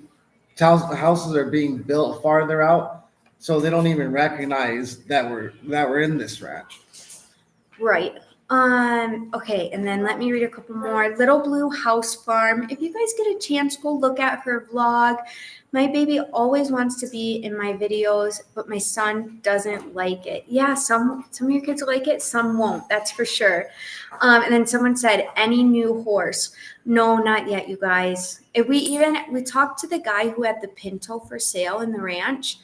houses are being built farther out, so they don't even recognize that we're in this ranch. Right. Okay, and then let me read a couple more. Little Blue House Farm. If you guys get a chance, go look at her vlog. My baby always wants to be in my videos, but my son doesn't like it. Yeah, some of your kids like it, some won't. That's for sure. And then someone said, any new horse? No, not yet, you guys. If we talked to the guy who had the Pinto for sale in the ranch.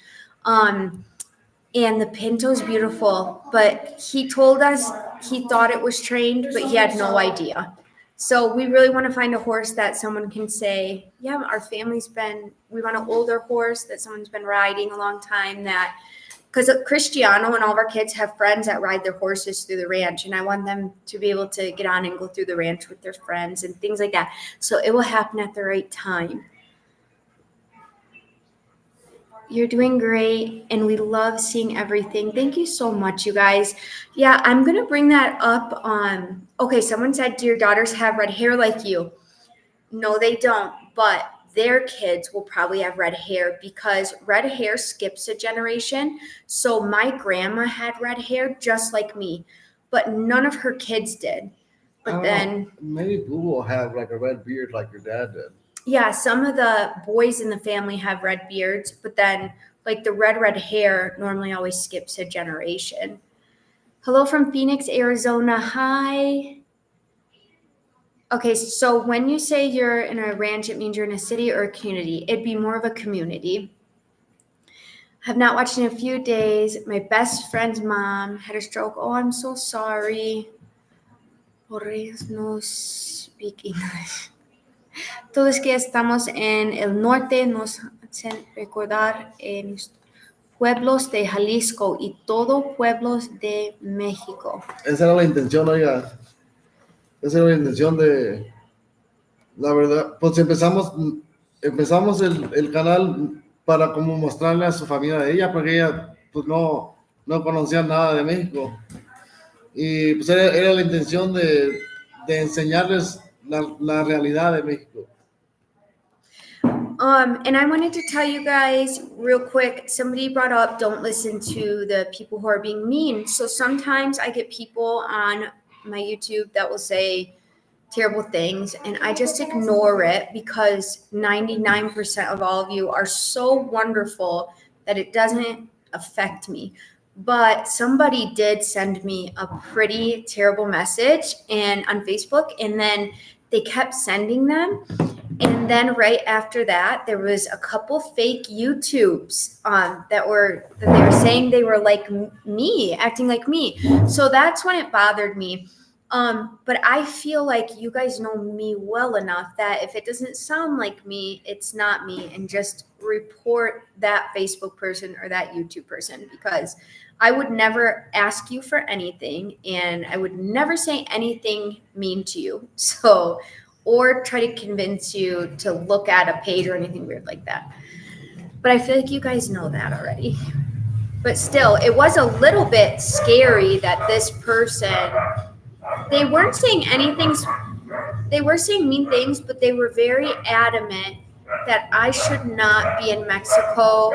And the Pinto's beautiful, but he told us he thought it was trained, but he had no idea. So we really want to find a horse that someone can say, yeah, we want an older horse that someone's been riding a long time, because Cristiano and all of our kids have friends that ride their horses through the ranch, and I want them to be able to get on and go through the ranch with their friends and things like that. So it will happen at the right time. You're doing great, and we love seeing everything. Thank you so much, you guys. Yeah, I'm going to bring that up. Okay, someone said, do your daughters have red hair like you? No, they don't, but their kids will probably have red hair because red hair skips a generation. So my grandma had red hair just like me, but none of her kids did. But then maybe Boo will have like a red beard like your dad did. Yeah, some of the boys in the family have red beards, but then like the red hair normally always skips a generation. Hello from Phoenix, Arizona. Hi. Okay, so when you say you're in a ranch, it means you're in a city or a community. It'd be more of a community. Have not watched in a few days. My best friend's mom had a stroke. Oh, I'm so sorry. Porres no speak English. Todos que estamos en el norte nos hacen recordar pueblos de Jalisco y todo pueblos de México. Esa era la intención, oiga. Esa era la intención de, la verdad, pues empezamos el canal para como mostrarle a su familia de ella, porque ella pues no conocía nada de México. Y pues era la intención de enseñarles la realidad de México. And I wanted to tell you guys real quick, somebody brought up don't listen to the people who are being mean. So sometimes I get people on my YouTube that will say terrible things and I just ignore it because 99% of all of you are so wonderful that it doesn't affect me. But somebody did send me a pretty terrible message and on Facebook, and then they kept sending them. And then right after that, there was a couple fake YouTubes that they were saying they were like me, acting like me. So that's when it bothered me. But I feel like you guys know me well enough that if it doesn't sound like me, it's not me, and just report that Facebook person or that YouTube person, because I would never ask you for anything and I would never say anything mean to you. So, or try to convince you to look at a page or anything weird like that. But I feel like you guys know that already. But still, it was a little bit scary that this person, they weren't saying anything, they were saying mean things, but they were very adamant that I should not be in Mexico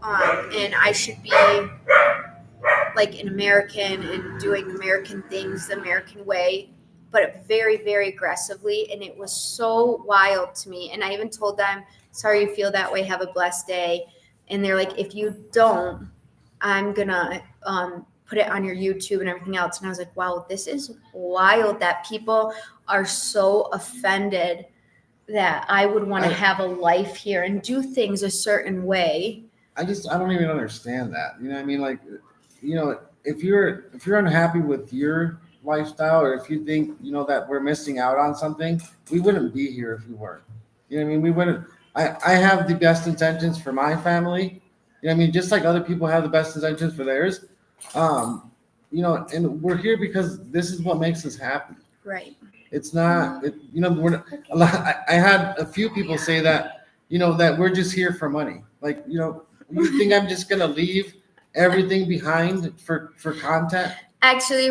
and I should be like an American and doing American things the American way, but very, very aggressively. And it was so wild to me. And I even told them, sorry you feel that way, have a blessed day. And they're like, if you don't, I'm gonna put it on your YouTube and everything else. And I was like, wow, this is wild that people are so offended that I would want to have a life here and do things a certain way. I don't even understand that. You know what I mean? Like, you know, if you're unhappy with your lifestyle, or if you think, you know, that we're missing out on something, we wouldn't be here if we weren't. You know what I mean? We wouldn't. I have the best intentions for my family. You know what I mean? Just like other people have the best intentions for theirs. You know, and we're here because this is what makes us happy. Right. It's not, you know, I had a few people say that, you know, that we're just here for money. Like, you know, you think I'm just going to leave everything behind for content? Actually,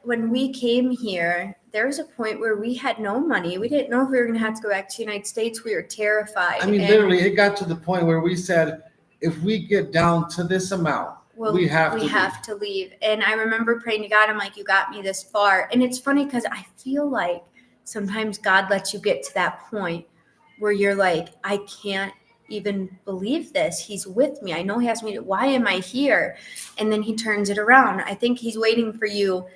when we came here, there was a point where we had no money. We didn't know if we were going to have to go back to the United States. We were terrified. I mean, literally, it got to the point where we said, if we get down to this amount, we have to leave. And I remember praying to God. I'm like, you got me this far. And it's funny because I feel like sometimes God lets you get to that point where you're like, I can't even believe this. He's with me. I know he has me. Why am I here? And then he turns it around. I think he's waiting for you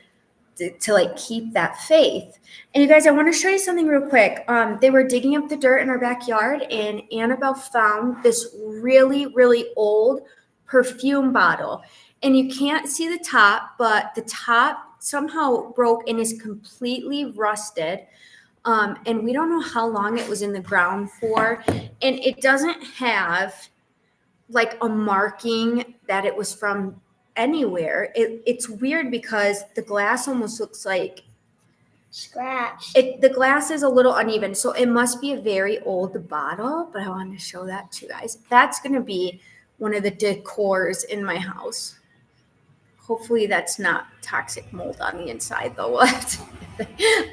to like keep that faith. And you guys, I want to show you something real quick. They were digging up the dirt in our backyard, and Annabelle found this really, really old perfume bottle. And you can't see the top, but the top somehow broke and is completely rusted. And we don't know how long it was in the ground for. And it doesn't have like a marking that it was from anywhere. It's weird because the glass almost looks like Scratch. the glass is a little uneven. So it must be a very old bottle, but I wanted to show that to you guys. That's going to be one of the decors in my house. Hopefully that's not toxic mold on the inside, though.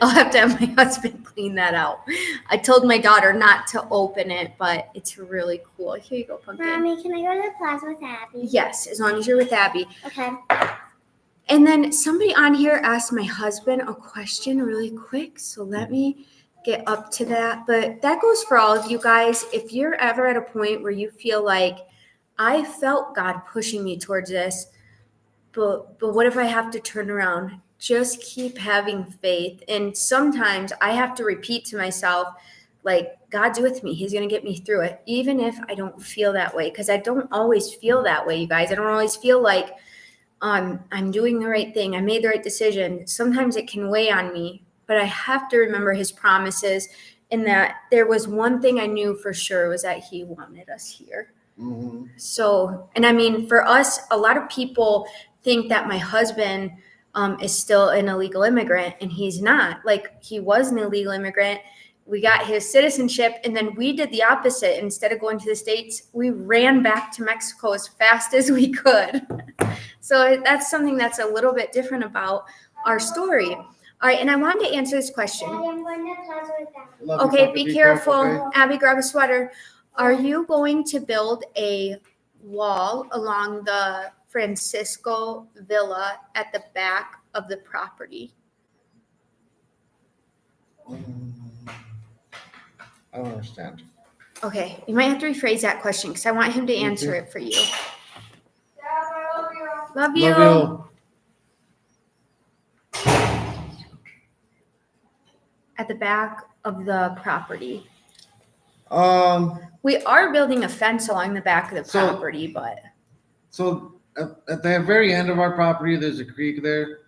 I'll have to have my husband clean that out. I told my daughter not to open it, but it's really cool. Here you go, Pumpkin. Mommy, can I go to the plaza with Abby? Yes, as long as you're with Abby. Okay. And then somebody on here asked my husband a question really quick, so let me get up to that. But that goes for all of you guys. If you're ever at a point where you feel like, I felt God pushing me towards this, but what if I have to turn around? Just keep having faith. And sometimes I have to repeat to myself, like, God's with me. He's going to get me through it, even if I don't feel that way. Because I don't always feel that way, you guys. I don't always feel like I'm doing the right thing. I made the right decision. Sometimes it can weigh on me, but I have to remember his promises, and that there was one thing I knew for sure was that he wanted us here. Mm-hmm. So, and I mean, for us, a lot of people think that my husband is still an illegal immigrant, and he's not. Like, he was an illegal immigrant. We got his citizenship, and then we did the opposite. Instead of going to the States, we ran back to Mexico as fast as we could. So that's something that's a little bit different about our story. All right, and I wanted to answer this question. Daddy, I'm going to Plaza with that. Love you, Okay, Puppy. be careful. Okay? Abby, grab a sweater. Are you going to build a wall along the Francisco Villa at the back of the property? I don't understand. Okay, you might have to rephrase that question because I want him to answer it for you. Love you. Love At the back of the property. you. We are building a fence along the back of the So- property, but So at the very end of our property, there's a creek there,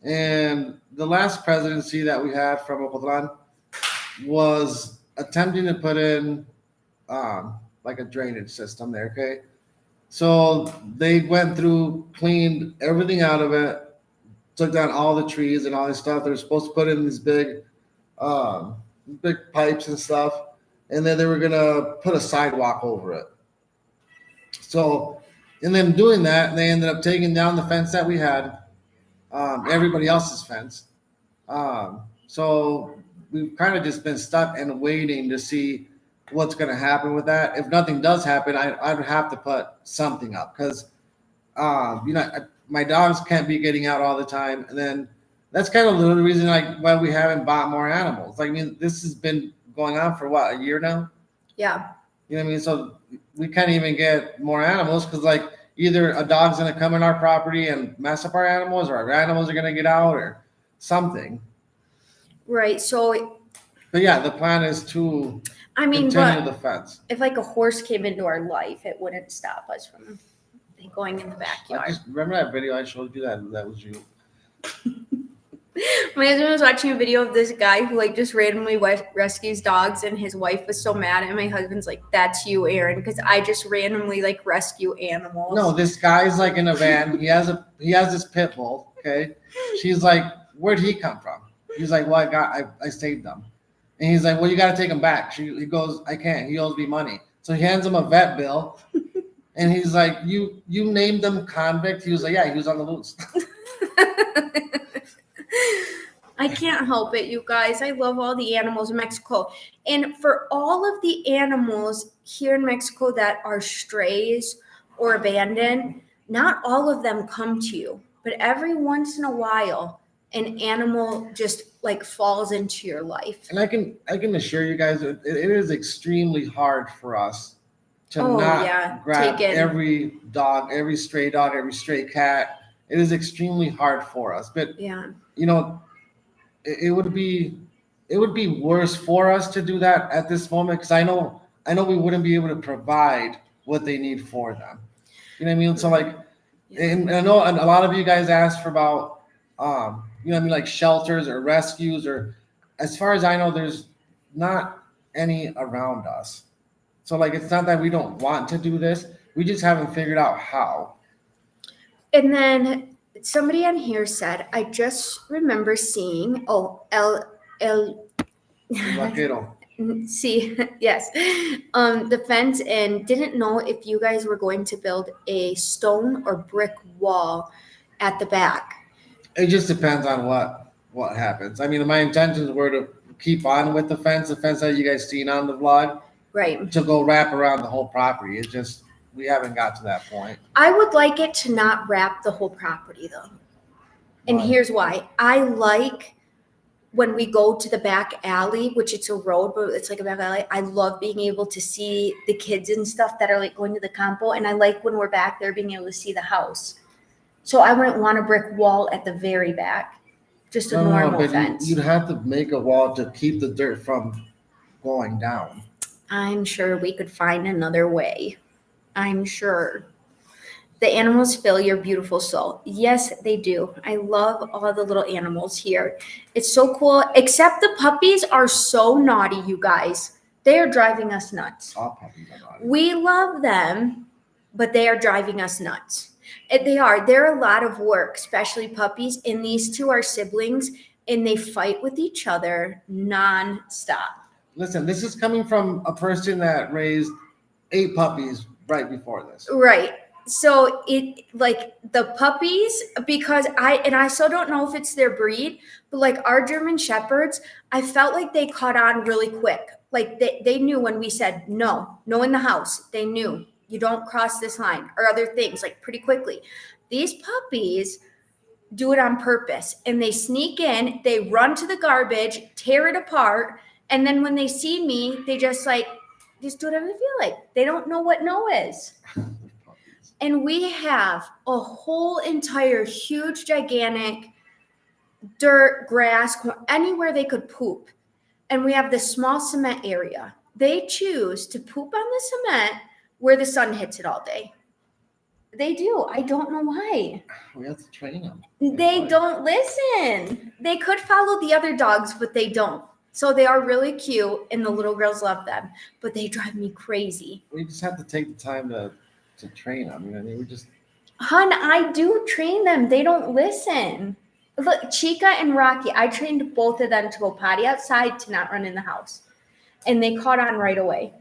and the last presidency that we had from Ocotlán was attempting to put in like a drainage system there. Okay, so they went through, cleaned everything out of it, took down all the trees and all this stuff. They were supposed to put in these big pipes and stuff, and then they were gonna put a sidewalk over it. So, in them doing that, they ended up taking down the fence that we had, everybody else's fence. So we've kind of just been stuck and waiting to see what's going to happen with that. If nothing does happen, I would have to put something up because, my dogs can't be getting out all the time, and then that's kind of the reason why we haven't bought more animals. Like, I mean, this has been going on for what, a year now? yeah. You know what I mean? So we can't even get more animals because, like, either a dog's going to come in our property and mess up our animals, or our animals are going to get out, or something. Right. So, But yeah, the plan is to I mean, continue but the fence. if like a horse came into our life, it wouldn't stop us from going in the I backyard. just remember that video I showed you that was you. My husband was watching a video of this guy who like just randomly rescues dogs, and his wife was so mad at him. My husband's like, "That's you, Aaron," because I just randomly like rescue animals. No, this guy's like in a van. He has this pit bull. Okay, she's like, "Where'd he come from?" He's like, "Well, I saved him," and he's like, "Well, you got to take him back." He goes, "I can't. He owes me money." So he hands him a vet bill, and he's like, "You named him convict?" He was like, "Yeah, he was on the loose." I can't help it, you guys. I love all the animals in Mexico. And for all of the animals here in Mexico that are strays or abandoned, not all of them come to you. But every once in a while, an animal just like falls into your life. And I can assure you guys, it is extremely hard for us to grab every dog, every stray dog, every stray cat. It is extremely hard for us. But yeah, it would be worse for us to do that at this moment, because I know we wouldn't be able to provide what they need for them. You know what I mean? So like, and I know, and a lot of you guys asked for about like shelters or rescues, or as far as I know, there's not any around us. So like, it's not that we don't want to do this, we just haven't figured out how. And then somebody on here said, I just remember seeing, Vaquero. see, yes, the fence, and didn't know if you guys were going to build a stone or brick wall at the back. It just depends on what happens. I mean, my intentions were to keep on with the fence that you guys seen on the vlog, Right. to go wrap around the whole property. It's just, we haven't got to that point. I would like it to not wrap the whole property though. And Why? here's why. I like when we go to the back alley, which it's a road, but it's like a back alley. I love being able to see the kids and stuff that are like going to the campo. And I like when we're back there being able to see the house. So I wouldn't want a brick wall at the very back, just a normal but fence. you'd have to make a wall to keep the dirt from going down. I'm sure we could find another way. I'm sure. The animals fill your beautiful soul. Yes, they do. I love all the little animals here. It's so cool, except the puppies are so naughty, you guys. They are driving us nuts. All puppies are naughty. We love them, but they are driving us nuts. They are. They're a lot of work, especially puppies. And these two are siblings, and they fight with each other nonstop. Listen, this is coming from a person that raised 8 puppies right before this. Right. So it like the puppies, because I still don't know if it's their breed, but like our German Shepherds, I felt like they caught on really quick. Like they knew when we said no in the house. They knew you don't cross this line or other things like pretty quickly. These puppies do it on purpose, and they sneak in, they run to the garbage, tear it apart, and then when they see me, they just do whatever they feel like. They don't know what no is. And we have a whole entire huge, gigantic dirt, grass, anywhere they could poop. And we have this small cement area. They choose to poop on the cement where the sun hits it all day. They do. I don't know why. We have to train them. They don't listen. They could follow the other dogs, but they don't. So they are really cute, and the little girls love them, but they drive me crazy. We just have to take the time to train them. I mean, we just. Hun, I do train them. They don't listen. Look, Chica and Rocky, I trained both of them to go potty outside, to not run in the house. And they caught on right away.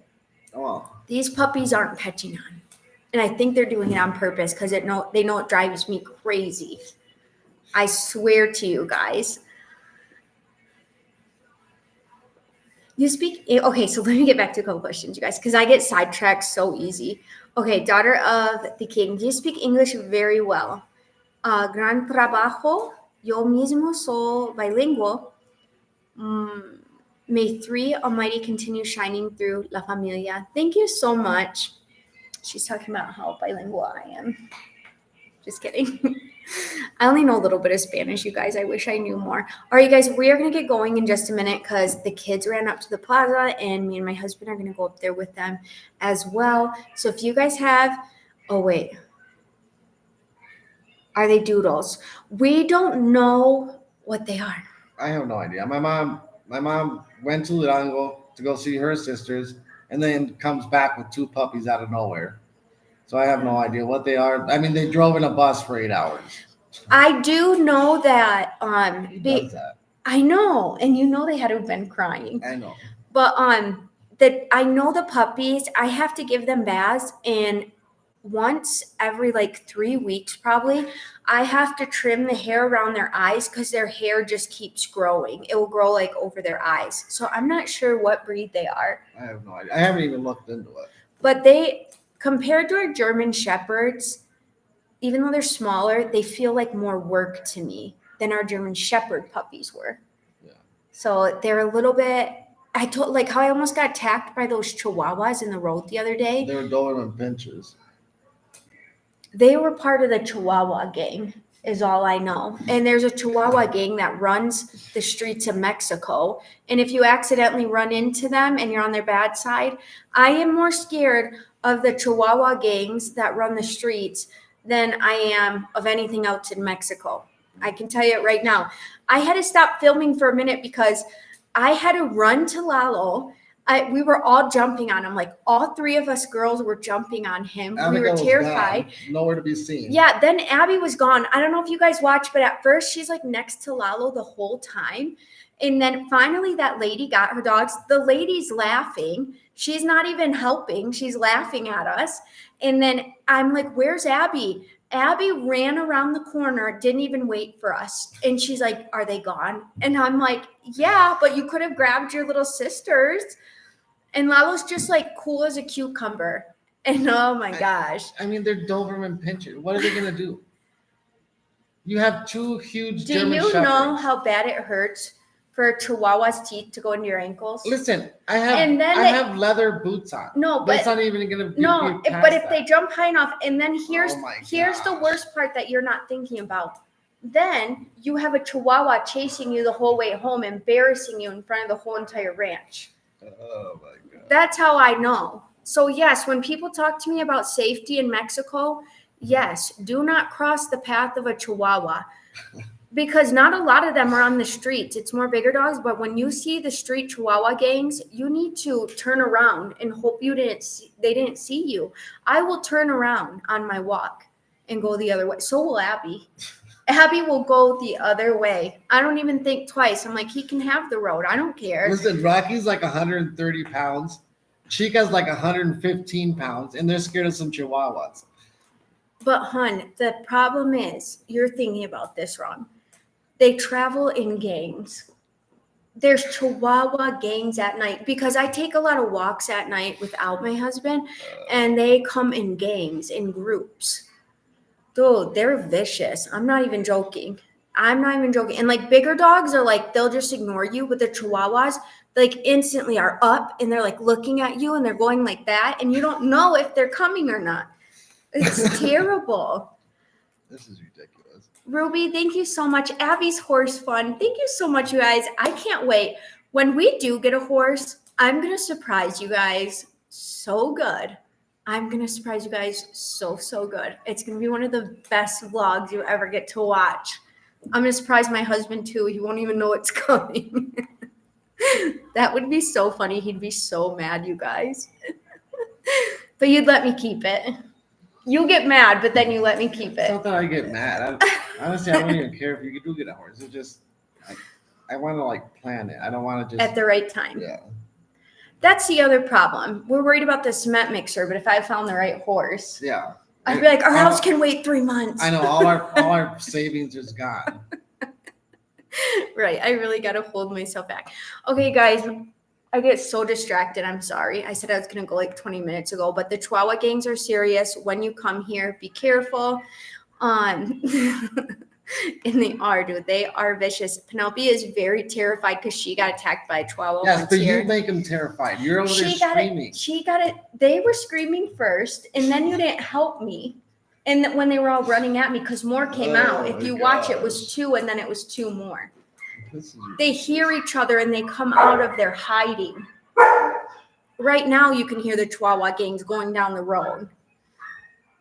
Oh. These puppies aren't catching on. And I think they're doing it on purpose because they know it drives me crazy. I swear to you guys. You speak, okay, so let me get back to a couple questions, you guys, because I get sidetracked so easy. Okay, daughter of the king, you speak English very well. Gran trabajo, yo mismo soy bilingüe. May 3 Almighty continue shining through La Familia. Thank you so much. She's talking about how bilingual I am. Just kidding. I only know a little bit of Spanish, you guys. I wish I knew more. All right, you guys, we are going to get going in just a minute because the kids ran up to the plaza, and me and my husband are going to go up there with them as well. So if you guys have, oh, wait. Are they doodles? We don't know what they are. I have no idea. My mom went to Durango to go see her sisters, and then comes back with 2 puppies out of nowhere. So I have no idea what they are. I mean, they drove in a bus for 8 hours. I do know that. Who does that? I know, and you know they had to have been crying. I know. But that I know the puppies. I have to give them baths, and once every 3 weeks probably, I have to trim the hair around their eyes because their hair just keeps growing. It will grow over their eyes. So I'm not sure what breed they are. I have no idea. I haven't even looked into it. But they, compared to our German Shepherds, even though they're smaller, they feel like more work to me than our German Shepherd puppies were. Yeah. So they're a little bit, I told, how I almost got attacked by those Chihuahuas in the road the other day. They were Doberman pinchers. They were part of the Chihuahua gang, is all I know. And there's a Chihuahua gang that runs the streets of Mexico. And if you accidentally run into them and you're on their bad side, I am more scared of the Chihuahua gangs that run the streets than I am of anything else in Mexico. I can tell you it right now. I had to stop filming for a minute because I had to run to Lalo. We were all jumping on him. All 3 of us girls were jumping on him. Abigail we were terrified. Nowhere to be seen. Yeah, then Abby was gone. I don't know if you guys watched, but at first she's next to Lalo the whole time. And then finally that lady got her dogs. The lady's laughing. She's not even helping. She's laughing at us. And then I'm like, where's Abby? Abby ran around the corner, didn't even wait for us. And she's like, are they gone? And I'm like, yeah, but you could have grabbed your little sisters. And Lalo's just cool as a cucumber. And oh my gosh. I mean, they're Doberman pinchers. What are they going to do? You have 2 huge German Do you Shepherds. know how bad it hurts for a Chihuahua's teeth to go into your ankles? Listen, I have leather boots on. No, but that's not even going to. No, but if they jump high enough, and then here's the gosh. worst part that you're not thinking about. Then you have a Chihuahua chasing you the whole way home, embarrassing you in front of the whole entire ranch. Oh my God. That's how I know. So yes, when people talk to me about safety in Mexico, yes, do not cross the path of a Chihuahua. because not a lot of them are on the streets. It's more bigger dogs. But when you see the street Chihuahua gangs, you need to turn around and hope they didn't see you. I will turn around on my walk and go the other way. So will Abby. Abby will go the other way. I don't even think twice. I'm like, he can have the road. I don't care. Listen, Rocky's like 130 pounds. Chica's like 115 pounds, and they're scared of some Chihuahuas. But, hun, the problem is you're thinking about this wrong. They travel in gangs. There's Chihuahua gangs at night because I take a lot of walks at night without my husband, and they come in gangs, in groups. Dude, they're vicious. I'm not even joking. And like bigger dogs are like, they'll just ignore you, but the Chihuahuas, like instantly are up and they're like looking at you and they're going like that, and you don't know if they're coming or not. It's terrible. This is ridiculous. Ruby, thank you so much. Abby's horse fun. Thank you so much, you guys. I can't wait. When we do get a horse, I'm going to surprise you guys so good. I'm going to surprise you guys so good. It's going to be one of the best vlogs you ever get to watch. I'm going to surprise my husband too. He won't even know it's coming. That would be so funny. He'd be so mad, you guys. But you'd let me keep it. You get mad, but then you let me keep It's it. not that I get mad. Honestly, I don't even care if you do get a horse. It's just, I want to like plan it. I don't want to just. At the right time. Yeah. That's the other problem. We're worried about the cement mixer, but if I found the right horse, Yeah. I'd be like, our house can wait 3 months. I know all our savings is gone. Right. I really got to hold myself back. Okay, guys, I get so distracted. I'm sorry. I said I was going to go like 20 minutes ago, but the Chihuahua gangs are serious. When you come here, be careful. And they are, dude. They are vicious. Penelope is very terrified because she got attacked by a Chihuahua Yes, once but here. you make them terrified. You're over there screaming. She got it. They were screaming first, and then you didn't help me. And when they were all running at me, because more came out. If you watch, it was 2, and then it was 2 more. They hear each other, and they come out of their hiding. Right now, you can hear the Chihuahua gangs going down the road.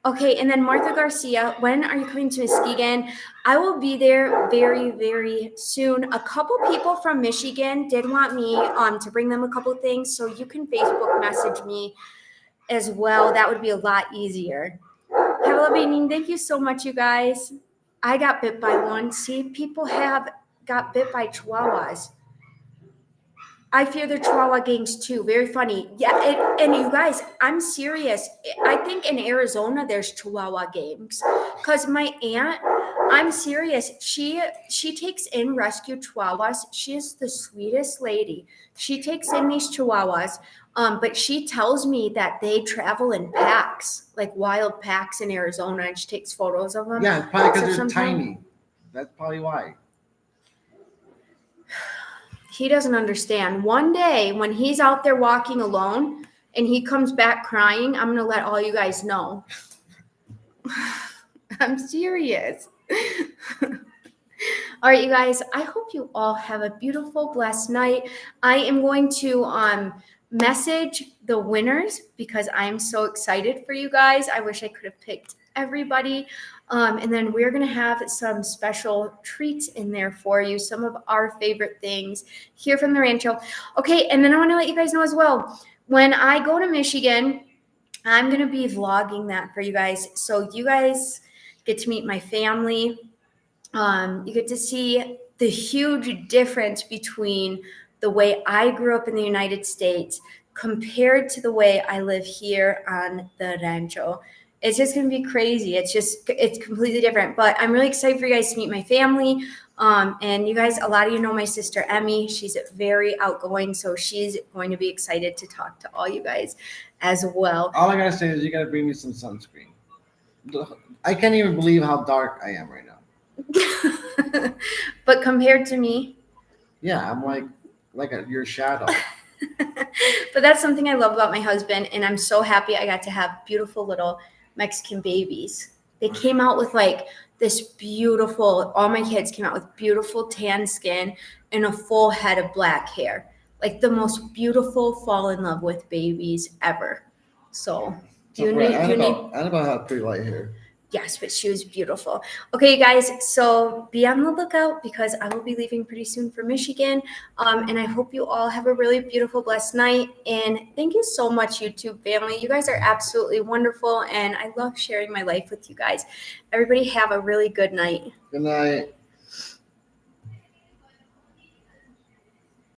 Okay, and then Martha Garcia, when are you coming to Muskegon? I will be there very, very soon. A couple people from Michigan did want me to bring them a couple things, so you can Facebook message me as well. That would be a lot easier. Have a lovely evening. Thank you so much, you guys. I got bit by one. See, people have got bit by Chihuahuas. I fear the Chihuahua gangs too. Very funny. Yeah, and you guys, I'm serious. I think in Arizona there's Chihuahua gangs. Because my aunt, I'm serious. She takes in rescue Chihuahuas. She is the sweetest lady. She takes in these Chihuahuas. But she tells me that they travel in packs, like wild packs in Arizona, and she takes photos of them. Yeah, probably because So they're sometimes- tiny. That's probably why. He doesn't understand. One day when he's out there walking alone and he comes back crying, I'm going to let all you guys know. I'm serious. All right, you guys, I hope you all have a beautiful, blessed night. I am going to message the winners because I am so excited for you guys. I wish I could have picked everybody. And then we're going to have some special treats in there for you, some of our favorite things here from the Rancho. Okay, and then I want to let you guys know as well, when I go to Michigan, I'm going to be vlogging that for you guys. So you guys get to meet my family. You get to see the huge difference between the way I grew up in the United States compared to the way I live here on the Rancho. It's just going to be crazy. It's completely different. But I'm really excited for you guys to meet my family. And you guys, a lot of you know my sister, Emmy. She's very outgoing. So she's going to be excited to talk to all you guys as well. All I got to say is you got to bring me some sunscreen. I can't even believe how dark I am right now. But compared to me. Yeah, I'm like your shadow. But that's something I love about my husband. And I'm so happy I got to have beautiful little Mexican babies. They came out with like this beautiful, all my kids came out with beautiful tan skin and a full head of black hair. Like the most beautiful fall in love with babies ever. So Annabelle had pretty light hair. Yes, but she was beautiful. Okay, you guys, so be on the lookout because I will be leaving pretty soon for Michigan. And I hope you all have a really beautiful, blessed night. And thank you so much, YouTube family. You guys are absolutely wonderful, and I love sharing my life with you guys. Everybody have a really good night. Good night.